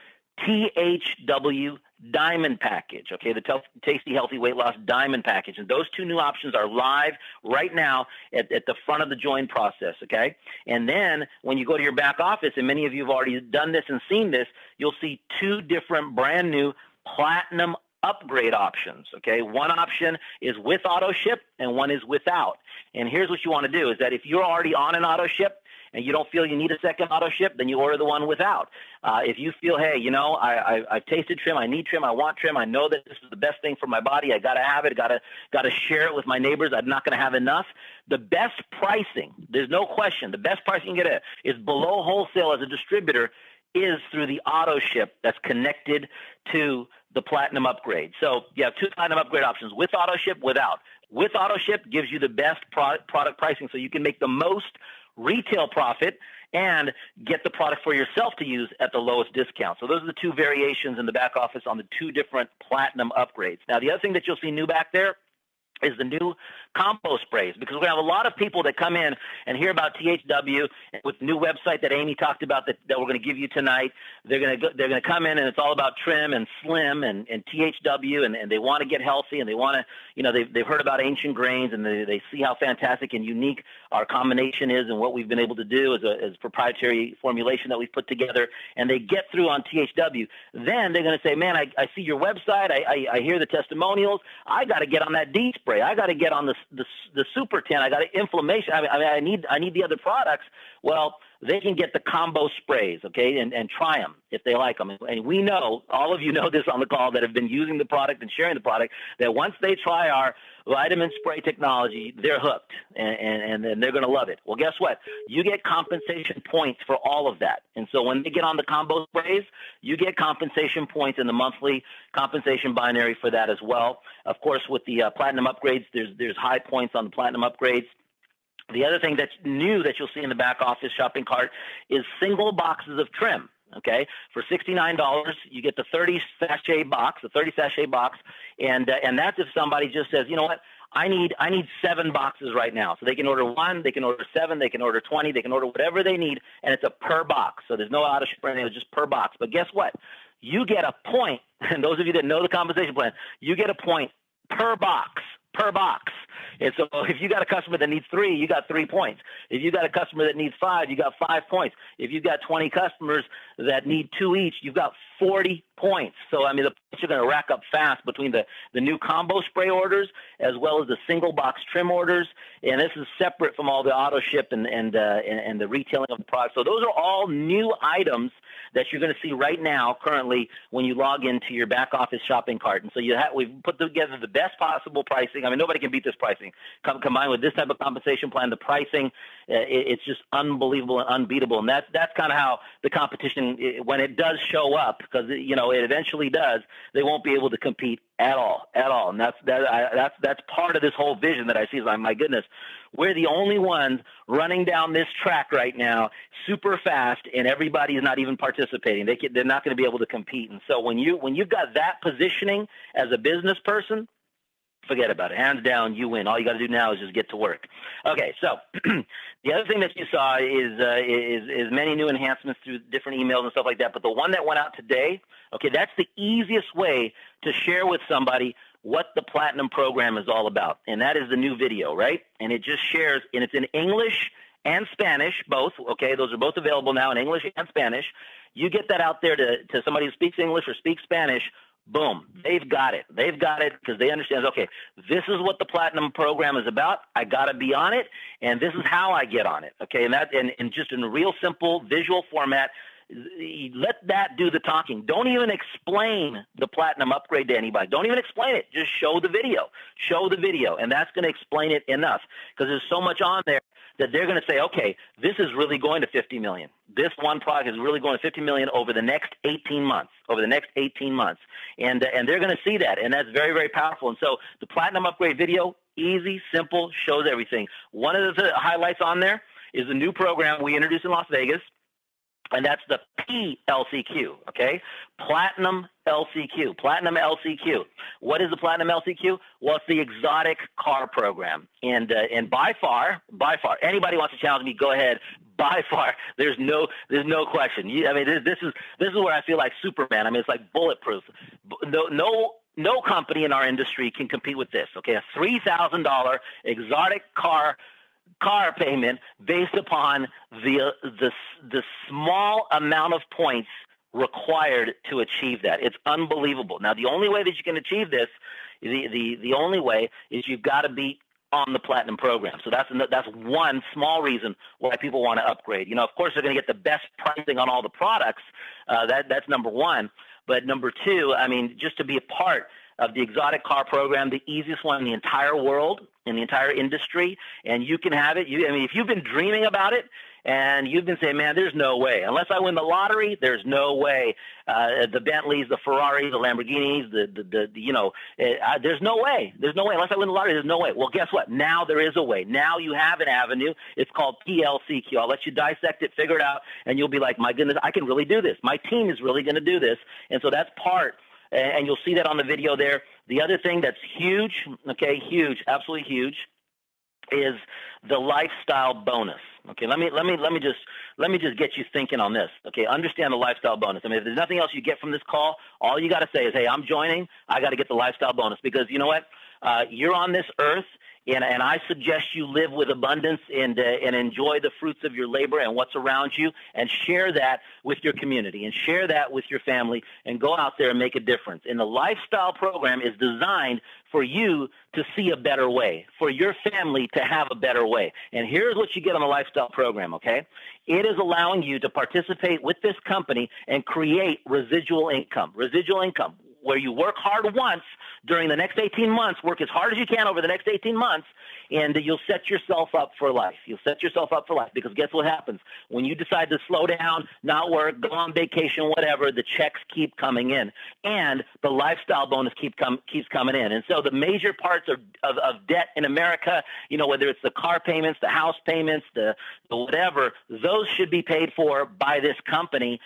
THW Diamond Package, okay, the Tasty Healthy Weight Loss Diamond Package. And those two new options are live right now at the front of the join process, okay? And then when you go to your back office, and many of you have already done this and seen this, you'll see two different brand new Platinum upgrade options, okay? One option is with auto ship and one is without. And here's what you want to do is that if you're already on an auto ship and you don't feel you need a second auto ship, then you order the one without. If you feel, hey, I've tasted trim, I need trim, I want trim, I know that this is the best thing for my body, I got to have it, got to share it with my neighbors, I'm not going to have enough. The best pricing, there's no question, the best pricing you can get is below wholesale as a distributor is through the auto ship that's connected to the Platinum upgrade. So you have two Platinum upgrade options, with auto ship, without. With auto ship gives you the best product pricing, so you can make the most retail profit and get the product for yourself to use at the lowest discount. So those are the two variations in the back office on the two different Platinum upgrades. Now, the other thing that you'll see new back there is the new combo sprays, because we're going to have a lot of people that come in and hear about THW with the new website that Amy talked about that we're going to give you tonight. They're going to come in and it's all about trim and slim and THW and they want to get healthy and they want to, they've heard about ancient grains and they see how fantastic and unique our combination is and what we've been able to do as proprietary formulation that we've put together, and they get through on THW. Then they're going to say, man, I see your website. I hear the testimonials. I got to get on that D spray. I got to get on the Super 10. I got inflammation. I need the other products. Well, they can get the combo sprays, okay, and try them if they like them. And we know, all of you know this on the call that have been using the product and sharing the product, that once they try our vitamin spray technology, they're hooked, and they're going to love it. Well, guess what? You get compensation points for all of that. And so when they get on the combo sprays, you get compensation points in the monthly compensation binary for that as well. Of course, with the Platinum upgrades, there's high points on the Platinum upgrades. The other thing that's new that you'll see in the back office shopping cart is single boxes of trim. Okay, for $69, you get the 30 sachet box, and that's if somebody just says, you know what, I need 7 boxes right now. So they can order 1, they can order 7, they can order 20, they can order whatever they need, and it's a per box. So there's no auto ship or anything, it's just per box. But guess what? You get a point, and those of you that know the compensation plan, you get a point per box. And so if you got a customer that needs 3, you got 3 points. If you got a customer that needs 5, you got 5 points. If you've got 20 customers that need 2 each, you've got 40 points. So, I mean, the points are going to rack up fast between the new combo spray orders as well as the single box trim orders. And this is separate from all the auto ship and the retailing of the product. So those are all new items that you're going to see right now currently when you log into your back office shopping cart. And so we've put together the best possible pricing. I mean, nobody can beat this pricing. Combined with this type of compensation plan, the pricing, it's just unbelievable and unbeatable. And that's kind of how the competition, when it does show up, because it eventually does, they won't be able to compete at all. And that's part of this whole vision that I see. Is like, my goodness, we're the only ones running down this track right now, super fast, and everybody is not even participating. They're not going to be able to compete. And so when you've got that positioning as a business person, forget about it. Hands down, you win. All you got to do now is just get to work. Okay, so the other thing that you saw is many new enhancements through different emails and stuff like that. But the one that went out today, okay, that's the easiest way to share with somebody what the Platinum program is all about. And that is the new video, right? And it just shares, and it's in English and Spanish, both. Okay, those are both available now in English and Spanish. You get that out there to somebody who speaks English or speaks Spanish. Boom, they've got it. They've got it because they understand, okay, this is what the Platinum program is about. I got to be on it, and this is how I get on it. Okay, and just in a real simple visual format, let that do the talking. Don't even explain the Platinum upgrade to anybody. Don't even explain it. Just show the video. And that's going to explain it enough because there's so much on there that they're going to say, okay, this is really going to 50 million. This one product is really going to 50 million over the next 18 months, And they're going to see that. And that's very, very powerful. And so the Platinum Upgrade video, easy, simple, shows everything. One of the highlights on there is the new program we introduced in Las Vegas. And that's the PLCQ, okay? Platinum LCQ. What is the Platinum LCQ? Well, it's the exotic car program. And by far, anybody wants to challenge me, go ahead. By far, there's no question. This is where I feel like Superman. I mean, it's like bulletproof. No company in our industry can compete with this, okay? A $3,000 exotic car payment based upon the small amount of points required to achieve that. It's unbelievable. Now, the only way that you can achieve this, the only way is you've got to be on the Platinum program. So that's one small reason why people want to upgrade. Of course, they're going to get the best pricing on all the products. That's number one. But number two, I mean, just to be a part of the exotic car program, the easiest one in the entire world, in the entire industry, and you can have it. If you've been dreaming about it and you've been saying, man, there's no way. Unless I win the lottery, there's no way. The Bentleys, the Ferraris, the Lamborghinis, there's no way. There's no way. Unless I win the lottery, there's no way. Well, guess what? Now there is a way. Now you have an avenue. It's called PLCQ. I'll let you dissect it, figure it out, and you'll be like, my goodness, I can really do this. My team is really going to do this. And so that's part. And you'll see that on the video there. The other thing that's huge, okay, huge, absolutely huge, is the lifestyle bonus. Okay, let me just get you thinking on this. Okay, understand the lifestyle bonus. I mean, if there's nothing else you get from this call, all you got to say is, hey, I'm joining. I got to get the lifestyle bonus, because you know what? You're on this earth. And I suggest you live with abundance and enjoy the fruits of your labor and what's around you, and share that with your community and share that with your family, and go out there and make a difference. And the lifestyle program is designed for you to see a better way, for your family to have a better way. And here's what you get on the lifestyle program, okay? It is allowing you to participate with this company and create residual income, where you work hard once during the next 18 months, work as hard as you can over the next 18 months, and you'll set yourself up for life. Because guess what happens? When you decide to slow down, not work, go on vacation, whatever, the checks keep coming in, and the lifestyle bonus keeps coming in. And so the major parts of debt in America, whether it's the car payments, the house payments, the whatever, those should be paid for by this company,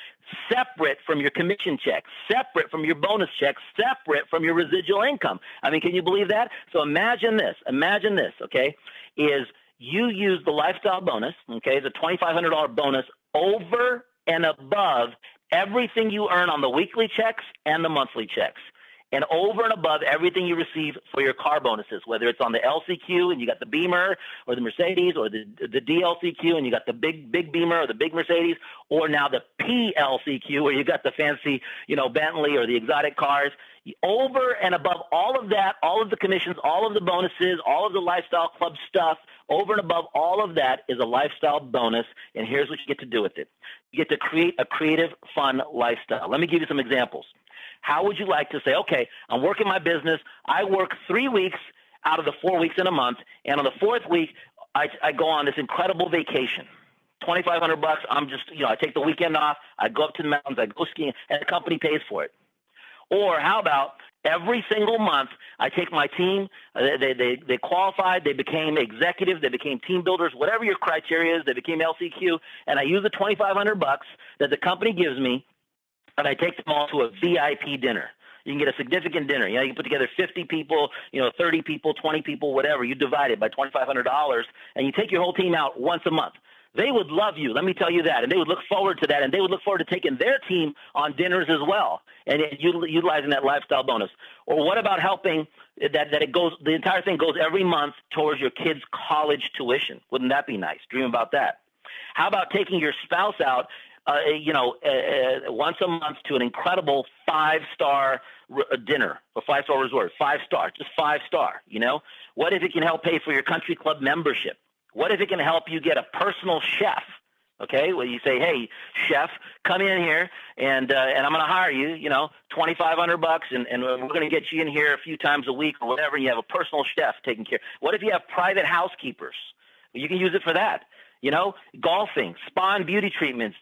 separate from your commission checks, separate from your bonus checks, separate from your residual income. I mean, can you believe that? So imagine this, okay, is you use the lifestyle bonus, okay, the $2,500 bonus over and above everything you earn on the weekly checks and the monthly checks, and over and above everything you receive for your car bonuses, whether it's on the LCQ and you got the Beamer or the Mercedes, or the DLCQ and you got the big Beamer or the big Mercedes, or now the PLCQ where you got the fancy, Bentley or the exotic cars. Over and above all of that, all of the commissions, all of the bonuses, all of the lifestyle club stuff, over and above all of that is a lifestyle bonus. And here's what you get to do with it. You get to create a creative, fun lifestyle. Let me give you some examples. How would you like to say, okay, I'm working my business. I work 3 weeks out of the 4 weeks in a month. And on the fourth week, I go on this incredible vacation. $2,500. I'm just, I take the weekend off. I go up to the mountains. I go skiing, and the company pays for it. Or how about every single month I take my team, they qualified, they became executives, they became team builders, whatever your criteria is, they became LCQ, and I use the $2,500 that the company gives me, and I take them all to a VIP dinner. You can get a significant dinner. You can put together 50 people, 30 people, 20 people, whatever. You divide it by $2,500, and you take your whole team out once a month. They would love you, let me tell you that, and they would look forward to that, and they would look forward to taking their team on dinners as well, and utilizing that lifestyle bonus. Or what about helping that the entire thing goes every month towards your kids' college tuition? Wouldn't that be nice? Dream about that. How about taking your spouse out, once a month to an incredible 5-star dinner or 5-star resort, 5-star, just 5-star, What if it can help pay for your country club membership? What if it can help you get a personal chef? Okay, well, you say, hey, chef, come in here, and I'm going to hire you, $2,500, and we're going to get you in here a few times a week or whatever, and you have a personal chef taking care. What if you have private housekeepers? You can use it for that. You know, golfing, spa and beauty treatments,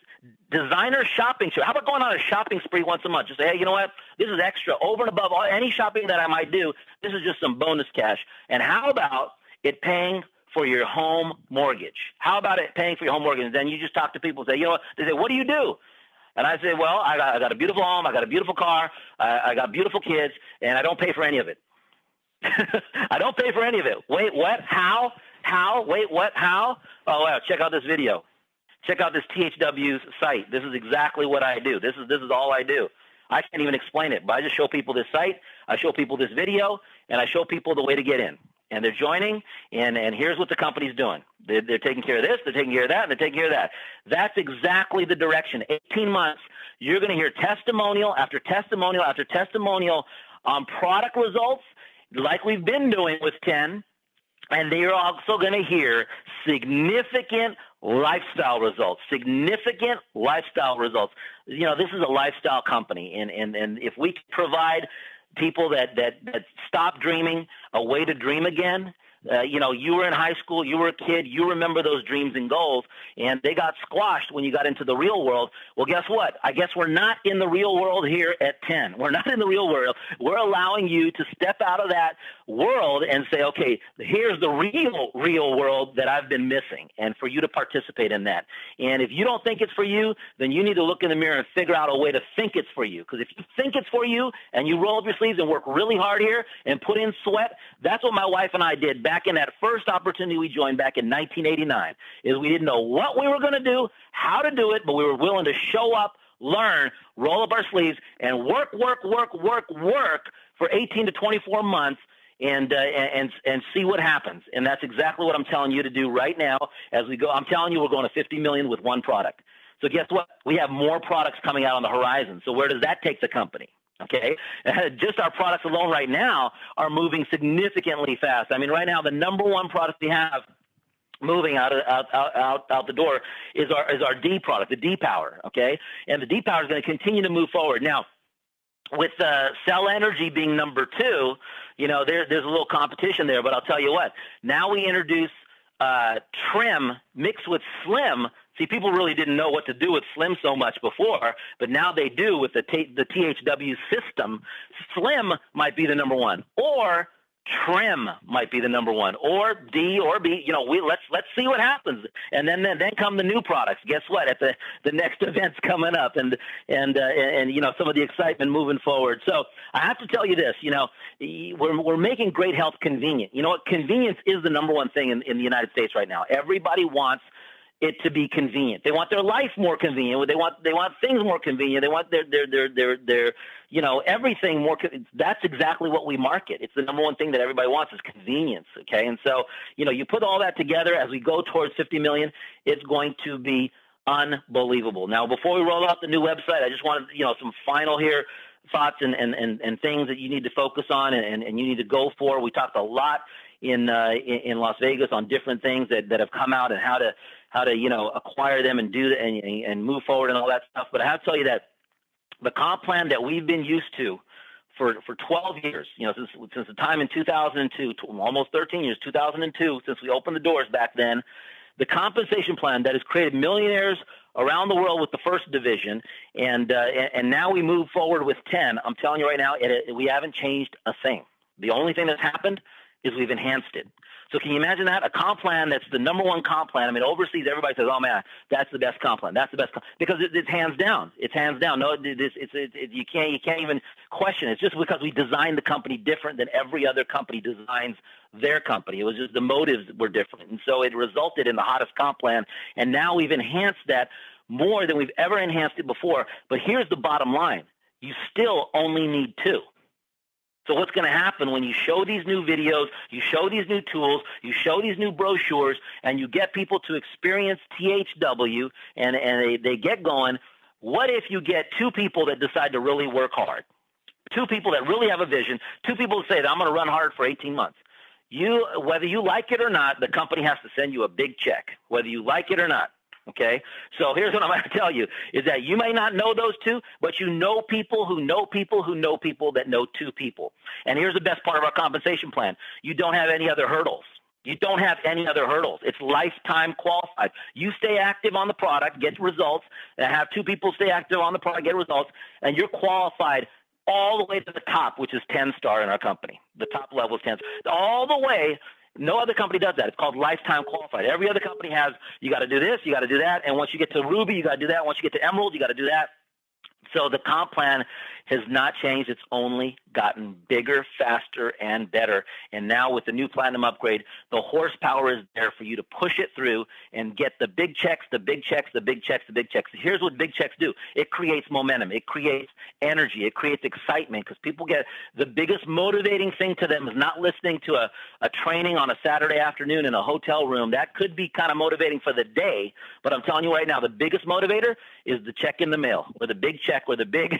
designer shopping. How about going on a shopping spree once a month? Just say, hey, you know what? This is extra over and above any shopping that I might do. This is just some bonus cash. And how about it paying for your home mortgage? How about it paying for your home mortgage? And then you just talk to people and say, you know what? They say, what do you do? And I say, well, I got a beautiful home. I got a beautiful car. I got beautiful kids, and I don't pay for any of it. I don't pay for any of it. Wait, what? How? Wait, what? How? Oh, wow. Check out this video. Check out this THW's site. This is exactly what I do. This is all I do. I can't even explain it, but I just show people this site. I show people this video, and I show people the way to get in. And they're joining, and here's what the company's doing. They're taking care of this, they're taking care of that, and they're taking care of that. That's exactly the direction. 18 months, you're going to hear testimonial after testimonial after testimonial on product results like we've been doing with 10, and they're also going to hear significant lifestyle results, significant lifestyle results. You know, this is a lifestyle company, and if we can provide people that stop dreaming a way to dream again. You know, you were in high school, you were a kid, you remember those dreams and goals, and they got squashed when you got into the real world. Well, guess what? I guess we're not in the real world here at 10. We're not in the real world. We're allowing you to step out of that world and say, okay, here's the real world that I've been missing, and for you to participate in that. And if you don't think it's for you, then you need to look in the mirror and figure out a way to think it's for you. Because if you think it's for you and you roll up your sleeves and work really hard here and put in sweat, that's what my wife and I did back in that first opportunity we joined back in 1989, is we didn't know what we were going to do, how to do it, but we were willing to show up, learn, roll up our sleeves, and work for 18 to 24 months and see what happens. And that's exactly what I'm telling you to do right now as we go. I'm telling you we're going to 50 million with one product. So guess what? We have more products coming out on the horizon. So where does that take the company? Okay, just our products alone right now are moving significantly fast. I mean, right now the number one product we have moving out the door is our D product, the D Power. Okay, and the D Power is going to continue to move forward. Now, with Cell Energy being number 2, you know, there's a little competition there. But I'll tell you what. Now we introduce Trim mixed with Slim. See, people really didn't know what to do with Slim so much before, but now they do with the THW system. Slim might be the number 1, or Trim might be the number 1, or D or B. You know, let's see what happens, and then come the new products. Guess what? At the next event's coming up, and you know, some of the excitement moving forward. So I have to tell you this. You know, we're making great health convenient. You know what? Convenience is the number 1 thing in the United States right now. Everybody wants it to be convenient. They want their life more convenient. They want things more convenient. They want their you know, everything more. That's exactly what we market. It's the number 1 thing that everybody wants is convenience. Okay, and so you know, you put all that together as we go towards 50 million, it's going to be unbelievable. Now, before we roll out the new website, I just wanted, you know, some final here thoughts and things that you need to focus on and you need to go for. We talked a lot in Las Vegas on different things that have come out and how to you know, acquire them and do and move forward and all that stuff. But I have to tell you that the comp plan that we've been used to for 12 years, you know, since the time in 2002, almost 13 years, 2002, since we opened the doors back then, the compensation plan that has created millionaires around the world with the first division, and now we move forward with 10. I'm telling you right now, we haven't changed a thing. The only thing that's happened is we've enhanced it. So can you imagine that? A comp plan that's the number 1 comp plan. I mean, overseas, everybody says, oh, man, that's the best comp plan. That's the best because it's hands down. It's hands down. No, you can't even question it. It's just because we designed the company different than every other company designs their company. It was just the motives were different. And so it resulted in the hottest comp plan. And now we've enhanced that more than we've ever enhanced it before. But here's the bottom line. You still only need 2. So what's going to happen when you show these new videos, you show these new tools, you show these new brochures, and you get people to experience THW and they get going, what if you get 2 people that decide to really work hard? 2 people that really have a vision, 2 people that say that I'm going to run hard for 18 months. Whether you like it or not, the company has to send you a big check, whether you like it or not. Okay, so here's what I'm going to tell you is that you may not know those 2, but you know people who know people who know people that know 2 people. And here's the best part of our compensation plan. You don't have any other hurdles. You don't have any other hurdles. It's lifetime qualified. You stay active on the product, get results, and have 2 people stay active on the product, get results, and you're qualified all the way to the top, which is 10-star in our company. The top level is 10. All the way. No other company does that. It's called lifetime qualified. Every other company has, you got to do this, you got to do that, and once you get to Ruby, you got to do that. Once you get to Emerald, you got to do that. So the comp plan has not changed. It's only gotten bigger, faster, and better. And now with the new Platinum upgrade, the horsepower is there for you to push it through and get the big checks, the big checks, the big checks, the big checks. Here's what big checks do. It creates momentum. It creates energy. It creates excitement because people get the biggest motivating thing to them is not listening to a training on a Saturday afternoon in a hotel room. That could be kind of motivating for the day, but I'm telling you right now, the biggest motivator is the check in the mail or the big check or the big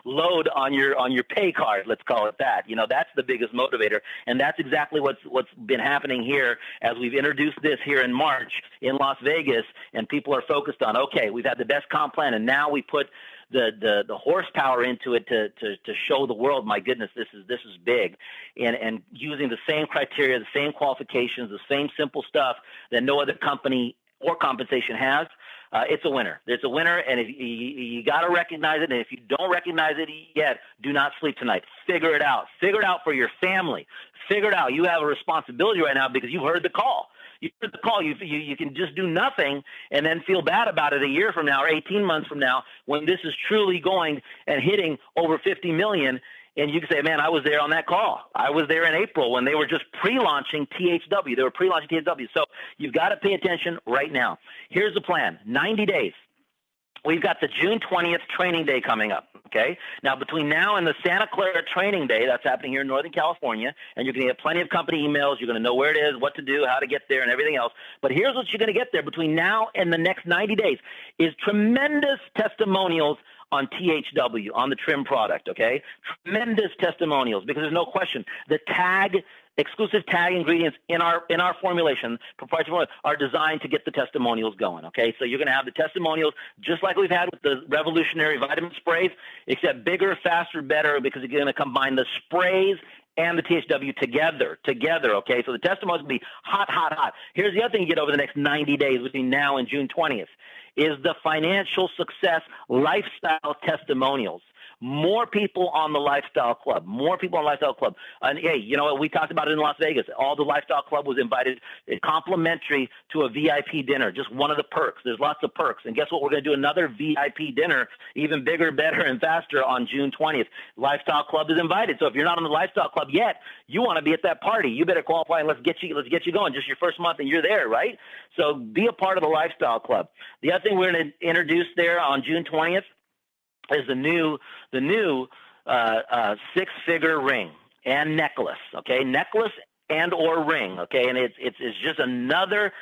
load on your pay card, let's call it that. You know, that's the biggest motivator, and that's exactly what's been happening here as we've introduced this here in March in Las Vegas, and people are focused on, okay, we've had the best comp plan, and now we put the horsepower into it to show the world, my goodness, this is big, and using the same criteria, the same qualifications, the same simple stuff that no other company or compensation has. It's a winner. It's a winner, and if you got to recognize it. And if you don't recognize it yet, do not sleep tonight. Figure it out. Figure it out for your family. Figure it out. You have a responsibility right now because you've heard the call. You heard the call. You can just do nothing and then feel bad about it a year from now or 18 months from now when this is truly going and hitting over 50 million. And you can say, man, I was there on that call. I was there in April when they were just pre-launching THW. They were pre-launching THW. So you've got to pay attention right now. Here's the plan. 90 days. We've got the June 20th training day coming up, okay? Now, between now and the Santa Clara training day, that's happening here in Northern California, and you're going to get plenty of company emails. You're going to know where it is, what to do, how to get there, and everything else. But here's what you're going to get there between now and the next 90 days is tremendous testimonials on THW, on the trim product, okay? Tremendous testimonials because there's no question. The exclusive tag ingredients in our formulation, proprietary formula, are designed to get the testimonials going, okay? So you're going to have the testimonials just like we've had with the revolutionary vitamin sprays, except bigger, faster, better because you're going to combine the sprays and the THW together, okay? So the testimonials will be hot, hot, hot. Here's the other thing you get over the next 90 days between now and June 20th is the financial success lifestyle testimonials. More people on the Lifestyle Club. And hey, you know what? We talked about it in Las Vegas. All the Lifestyle Club was invited complimentary to a VIP dinner, just one of the perks. There's lots of perks. And guess what? We're going to do another VIP dinner, even bigger, better, and faster on June 20th. Lifestyle Club is invited. So if you're not on the Lifestyle Club yet, you want to be at that party. You better qualify and let's get you going. Just your first month and you're there, right? So be a part of the Lifestyle Club. The other thing we're going to introduce there on June 20th is the new 6-figure ring and necklace, okay? Necklace and or ring, okay? And it's just another,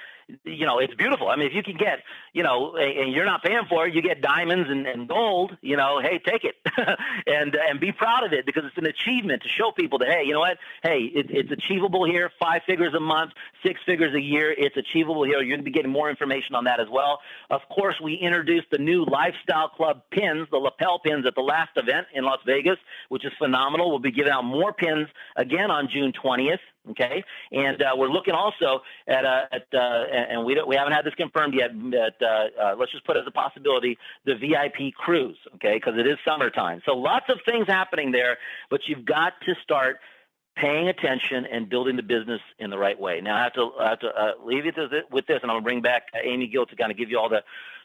you know, it's beautiful. I mean, if you can get, you know, and you're not paying for it, you get diamonds and gold, you know, hey, take it and be proud of it because it's an achievement to show people that, hey, you know what? Hey, it's achievable here, 5 figures a month, 6 figures a year. It's achievable here. You're going to be getting more information on that as well. Of course, we introduced the new Lifestyle Club pins, the lapel pins at the last event in Las Vegas, which is phenomenal. We'll be giving out more pins again on June 20th. Okay, and we're looking also at and we haven't had this confirmed yet. But let's just put it as a possibility: the VIP cruise. Okay, because it is summertime, so lots of things happening there. But you've got to start paying attention and building the business in the right way. Now I have to leave you with this, and I'm gonna bring back Amy Gill to kind of give you all the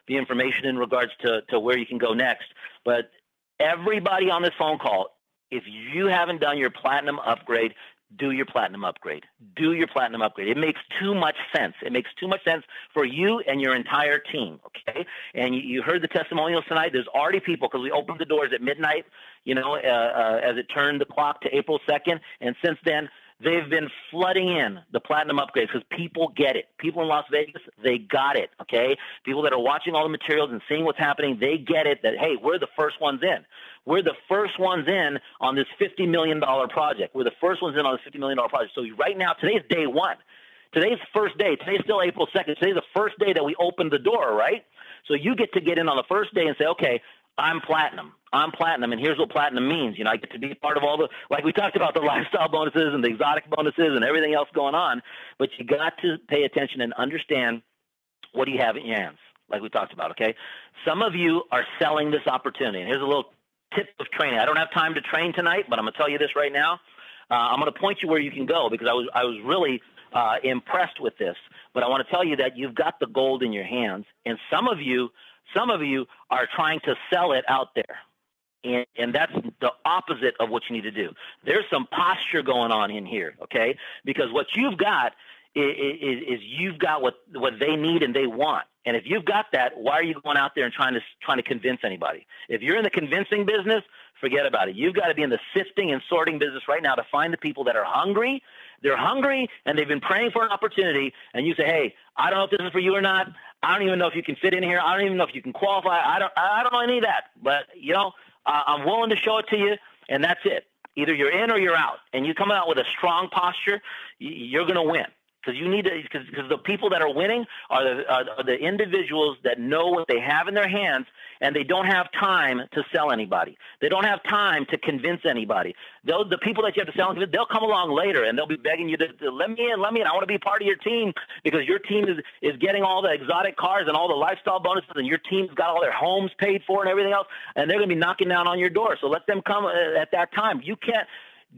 information in regards to where you can go next. But everybody on this phone call, if you haven't done your platinum upgrade, do your platinum upgrade. Do your platinum upgrade. It makes too much sense. It makes too much sense for you and your entire team, okay? And you heard the testimonials tonight. There's already people, because we opened the doors at midnight, you know, as it turned the clock to April 2nd. And since then, they've been flooding in the platinum upgrades because people get it. People in Las Vegas, they got it, okay? People that are watching all the materials and seeing what's happening, they get it that, hey, we're the first ones in. We're the first ones in on this $50 million project. We're the first ones in on this $50 million project. So right now, today's day one. Today's first day. Today's still April 2nd. Today's the first day that we opened the door, right? So you get to get in on the first day and say, okay, I'm platinum. I'm platinum, and here's what platinum means. You know, I get to be part of all the, like we talked about, the lifestyle bonuses and the exotic bonuses and everything else going on. But you got to pay attention and understand what do you have in your hands, like we talked about, okay? Some of you are selling this opportunity. And here's a little tip of training. I don't have time to train tonight, but I'm going to tell you this right now. I'm going to point you where you can go because I was really impressed with this. But I want to tell you that you've got the gold in your hands, and some of you are trying to sell it out there. And that's the opposite of what you need to do. There's some posture going on in here, okay? Because what you've got is you've got what they need and they want. And if you've got that, why are you going out there and trying to convince anybody? If you're in the convincing business, forget about it. You've got to be in the sifting and sorting business right now to find the people that are hungry. They're hungry and they've been praying for an opportunity. And you say, hey, I don't know if this is for you or not. I don't even know if you can fit in here. I don't even know if you can qualify. I don't know any of that. But, you know, I'm willing to show it to you, and that's it. Either you're in or you're out. And you come out with a strong posture, you're going to win. Because you need to, because the people that are winning are the individuals that know what they have in their hands, and they don't have time to sell anybody. They don't have time to convince anybody. The people that you have to sell, they'll come along later, and they'll be begging you to let me in. I want to be part of your team because your team is getting all the exotic cars and all the lifestyle bonuses, and your team's got all their homes paid for and everything else, and they're going to be knocking down on your door. So let them come at that time. You can't.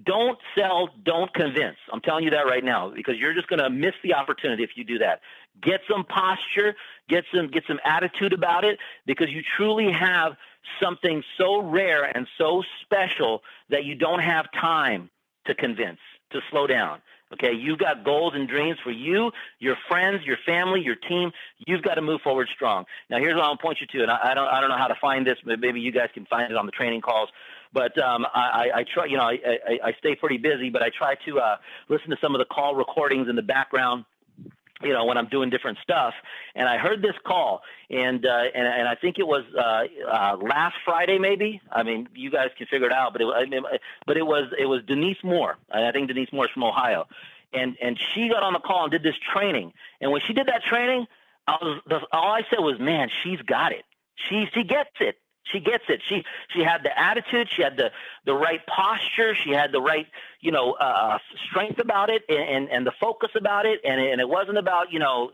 Don't sell, don't convince. I'm telling you that right now because you're just going to miss the opportunity if you do that. Get some posture, get some attitude about it because you truly have something so rare and so special that you don't have time to convince, to slow down. Okay, you've got goals and dreams for you, your friends, your family, your team. You've got to move forward strong. Now, here's what I'll point you to, and I don't know how to find this, but maybe you guys can find it on the training calls. But I try, you know, I stay pretty busy, but I try to listen to some of the call recordings in the background, you know, when I'm doing different stuff. And I heard this call, and I think it was last Friday, maybe. I mean, you guys can figure it out, but it was Denise Moore. I think Denise Moore is from Ohio, and she got on the call and did this training. And when she did that training, all I said was, man, she's got it. She gets it. She gets it. She had the attitude. She had the right posture. She had the right, you know, strength about it and the focus about it. And it wasn't about, you know,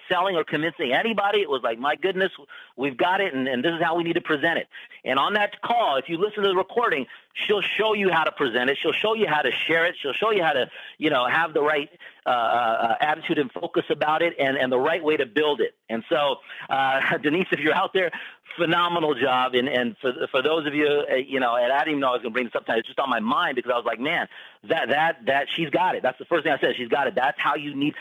selling or convincing anybody. It was like, my goodness, we've got it. And this is how we need to present it. And on that call, if you listen to the recording, she'll show you how to present it. She'll show you how to share it. She'll show you how to, you know, have the right attitude and focus about it and the right way to build it. And so, Denise, if you're out there, phenomenal job. And for those of you, you know, and I didn't even know I was going to bring this up tonight. It's just on my mind because I was like, man, that she's got it. That's the first thing I said. She's got it. That's how you need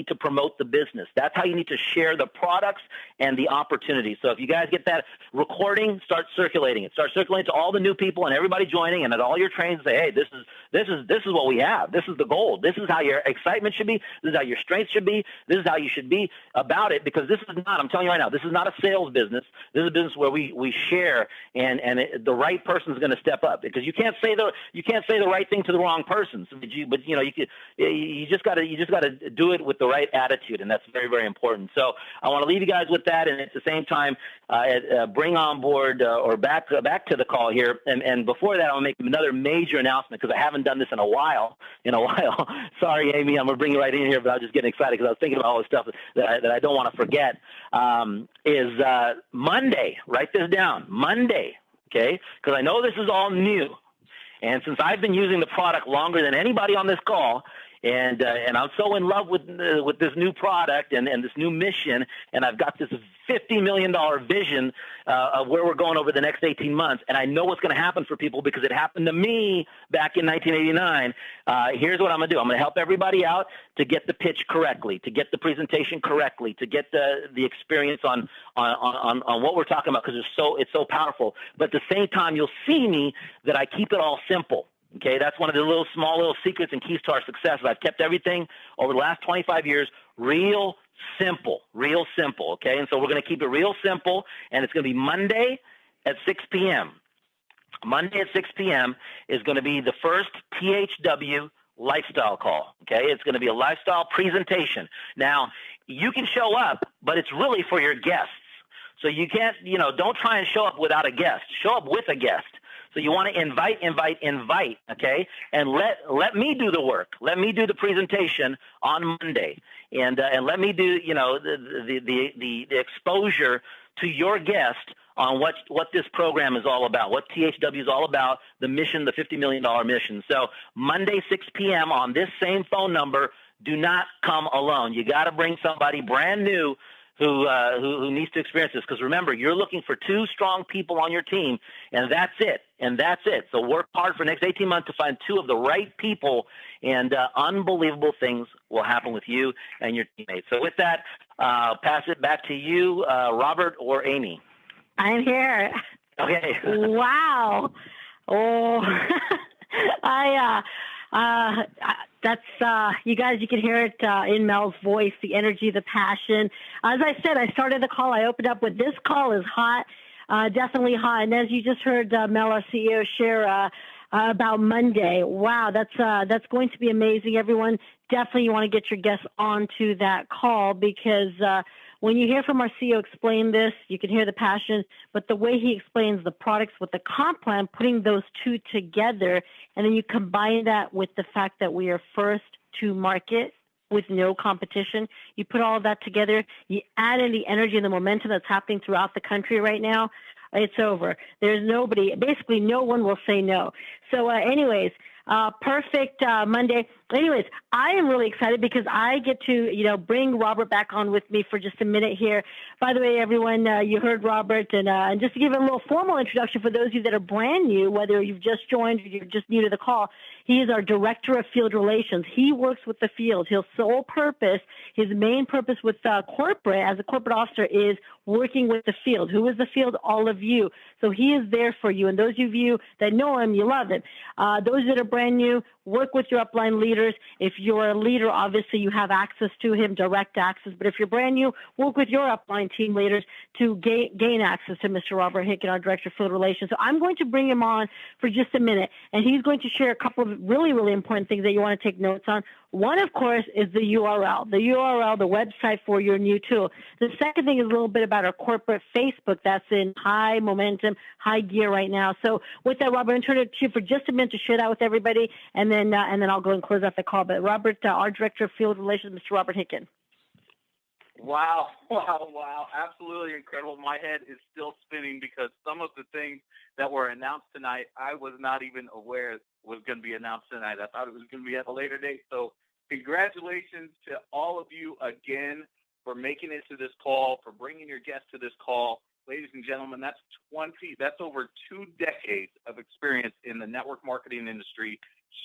to promote the business. That's how you need to share the products and the opportunities. So if you guys get that recording, start circulating it. Start circulating to all the new people and everybody joining and at all your trainings. Say, hey, this is what we have. This is the gold. This is how your excitement should be. This is how your strength should be. This is how you should be about it because this is not, I'm telling you right now, this is not a sales business. This is a business where we share and the right person is going to step up because you can't say the right thing to the wrong person. So, but you know, you just got to do it with the right attitude, and that's very, very important. So I want to leave you guys with that, and at the same time, bring on board or back to the call here. And before that, I'll make another major announcement because I haven't done this in a while. Sorry, Amy, I'm gonna bring you right in here, but I was just getting excited because I was thinking about all the stuff that I don't want to forget. Is Monday? Write this down. Monday, okay? Because I know this is all new. And since I've been using the product longer than anybody on this call, and I'm so in love with this new product and this new mission, and I've got this $50 million vision of where we're going over the next 18 months, and I know what's going to happen for people because it happened to me back in 1989. Here's what I'm going to do. I'm going to help everybody out to get the pitch correctly, to get the presentation correctly, to get the experience on what we're talking about because it's so powerful. But at the same time, you'll see me that I keep it all simple. Okay, that's one of the small little secrets and keys to our success. I've kept everything over the last 25 years real simple, okay? And so we're going to keep it real simple, and it's going to be Monday at 6 p.m. Monday at 6 p.m. is going to be the first THW lifestyle call, okay? It's going to be a lifestyle presentation. Now, you can show up, but it's really for your guests. So you can't, don't try and show up without a guest. Show up with a guest. So you want to invite, okay? And let me do the work. Let me do the presentation on Monday, and let me do, the exposure to your guest on what this program is all about, what THW is all about, the mission, the $50 million mission. So Monday, 6 p.m. on this same phone number. Do not come alone. You got to bring somebody brand new who needs to experience this. Because remember, you're looking for 2 strong people on your team, and that's it. So work hard for the next 18 months to find 2 of the right people, and unbelievable things will happen with you and your teammates. So with that, pass it back to you, Robert or Amy. I'm here. Okay. Wow. Oh, that's you guys, you can hear it in Mel's voice, the energy, the passion. As I said, I started the call. I opened up with this call is hot, definitely hot. And as you just heard Mel, our CEO, share about Monday. Wow, that's going to be amazing. Everyone, definitely you want to get your guests onto that call, because when you hear from our CEO explain this, you can hear the passion, but the way he explains the products with the comp plan, putting those 2 together, and then you combine that with the fact that we are first to market with no competition. You put all of that together, you add in the energy and the momentum that's happening throughout the country right now, it's over. There's nobody, basically no one will say no. So anyways, perfect Monday. Anyways, I am really excited because I get to, bring Robert back on with me for just a minute here. By the way, everyone, you heard Robert, and just to give a little formal introduction for those of you that are brand new, whether you've just joined or you're just new to the call, he is our Director of Field Relations. He works with the field. His sole purpose, his main purpose with corporate, as a corporate officer, is working with the field. Who is the field? All of you. So he is there for you. And those of you that know him, you love him. Those that are brand new, work with your upline leaders. If you're a leader, obviously you have access to him, direct access. But if you're brand new, work with your upline team leaders to gain access to Mr. Robert Hicken, our Director of Field Relations. So I'm going to bring him on for just a minute, and he's going to share a couple of really, really important things that you want to take notes on. One, of course, is the URL, the website for your new tool. The second thing is a little bit about our corporate Facebook that's in high momentum, high gear right now. So with that, Robert, I'm going to turn it to you for just a minute to share that with everybody, and then I'll go and close out the call. But Robert, our Director of Field Relations, Mr. Robert Hicken. Wow. Absolutely incredible. My head is still spinning because some of the things that were announced tonight, I was not even aware was going to be announced tonight. I thought it was going to be at a later date. So congratulations to all of you again for making it to this call, for bringing your guests to this call. Ladies and gentlemen, that's over 2 decades of experience in the network marketing industry,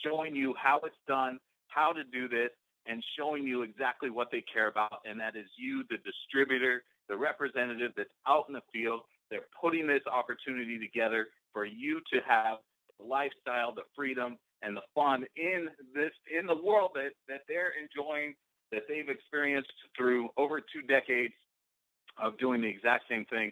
showing you how it's done, how to do this, and showing you exactly what they care about, and that is you, the distributor, the representative that's out in the field. They're putting this opportunity together for you to have the lifestyle, the freedom, and the fun in the world that they're enjoying, that they've experienced through over 2 decades of doing the exact same thing.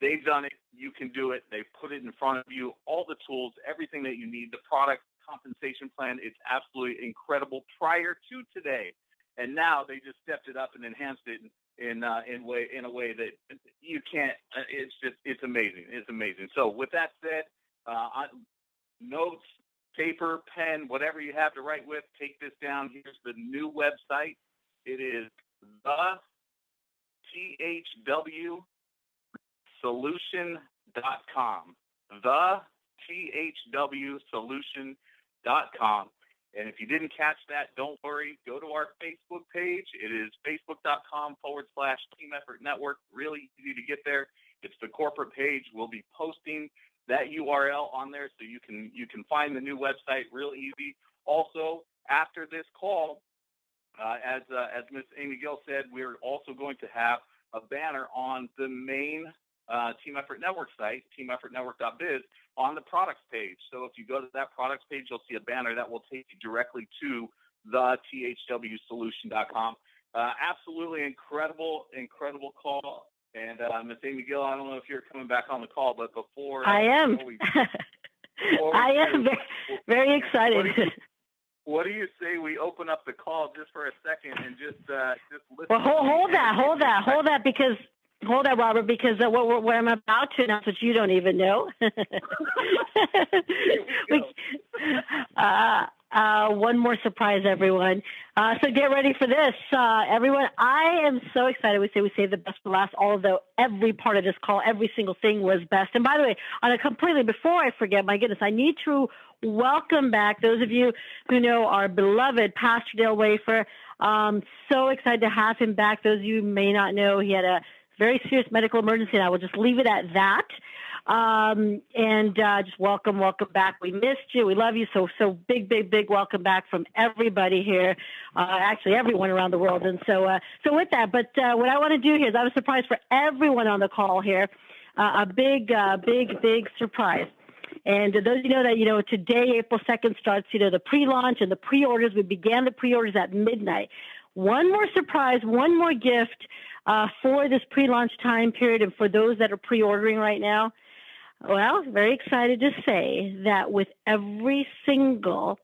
They've done it. You can do it. They've put it in front of you, all the tools, everything that you need, the product, compensation plan. It's absolutely incredible prior to today, and now they just stepped it up and enhanced it in a way that you can't. It's amazing. It's amazing. So with that said, notes, paper, pen, whatever you have to write with, take this down. Here's the new website. It is the THWsolution.com. The THWsolution.com. And if you didn't catch that, don't worry. Go to our Facebook page. It is facebook.com/Team Effort Network. Really easy to get there. It's the corporate page. We'll be posting that URL on there so you can find the new website real easy. Also, after this call, as Miss Amy Gill said, we're also going to have a banner on the main Team Effort Network site, teameffortnetwork.biz, on the products page. So if you go to that products page, you'll see a banner that will take you directly to the THWsolution.com. Absolutely incredible call. And Miss Amy Gill, I don't know if you're coming back on the call, but before I am. I am very excited. What do you say we open up the call just for a second and just listen? Well, hold that, because hold on, Robert, because what I'm about to announce, which you don't even know. One more surprise, everyone. So get ready for this, everyone. I am so excited. We save the best for last. Although every part of this call, every single thing was best. And by the way, before I forget, my goodness, I need to welcome back those of you who know our beloved Pastor Dale Wafer. So excited to have him back. Those of you who may not know, he had a very serious medical emergency, and I will just leave it at that. Just welcome back. We missed you. We love you. So big welcome back from everybody here. Actually, everyone around the world. And so with that, but what I want to do here is I have a surprise for everyone on the call here. A big surprise. And those of you know that, today, April 2nd, starts, the pre-launch and the pre-orders. We began the pre-orders at midnight. One more surprise, one more gift for this pre-launch time period and for those that are pre-ordering right now. Well, very excited to say that with every single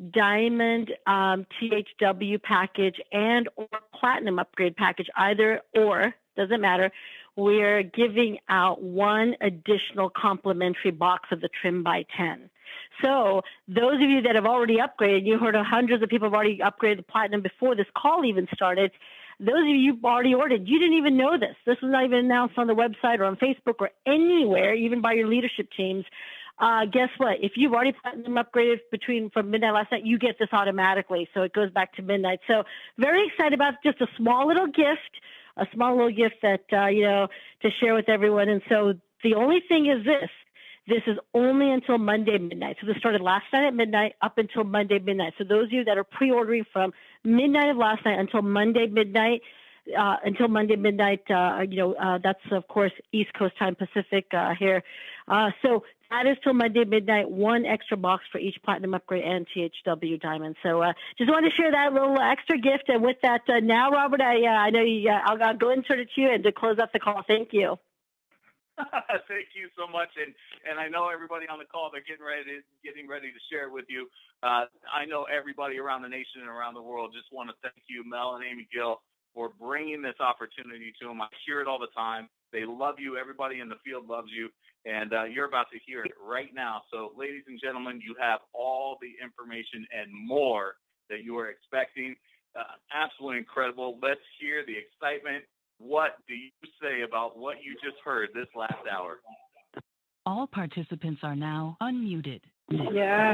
diamond THW package and or platinum upgrade package, either or, doesn't matter, we're giving out one additional complimentary box of the Trim by 10. So those of you that have already upgraded, you heard hundreds of people have already upgraded the platinum before this call even started. Those of you who've already ordered, you didn't even know this. This was not even announced on the website or on Facebook or anywhere, even by your leadership teams. Guess what? If you've already platinum upgraded from midnight last night, you get this automatically. So it goes back to midnight. So very excited about just a small little gift that, to share with everyone. And so the only thing is this. This is only until Monday midnight. So this started last night at midnight up until Monday midnight. So those of you that are pre-ordering from midnight of last night until Monday midnight, that's, of course, East Coast time, Pacific here. So that is till Monday midnight, one extra box for each platinum upgrade and THW diamond. So just wanted to share that little extra gift. And with that, now, Robert, I know I'll go and turn it to you and to close up the call. Thank you. Thank you so much, and I know everybody on the call, they're getting ready to share it with you. I know everybody around the nation and around the world just want to thank you, Mel and Amy Gill, for bringing this opportunity to them. I hear it all the time. They love you. Everybody in the field loves you, and you're about to hear it right now. So, ladies and gentlemen, you have all the information and more that you are expecting. Absolutely incredible. Let's hear the excitement. What do you say about what you just heard this last hour? All participants are now unmuted. Yeah.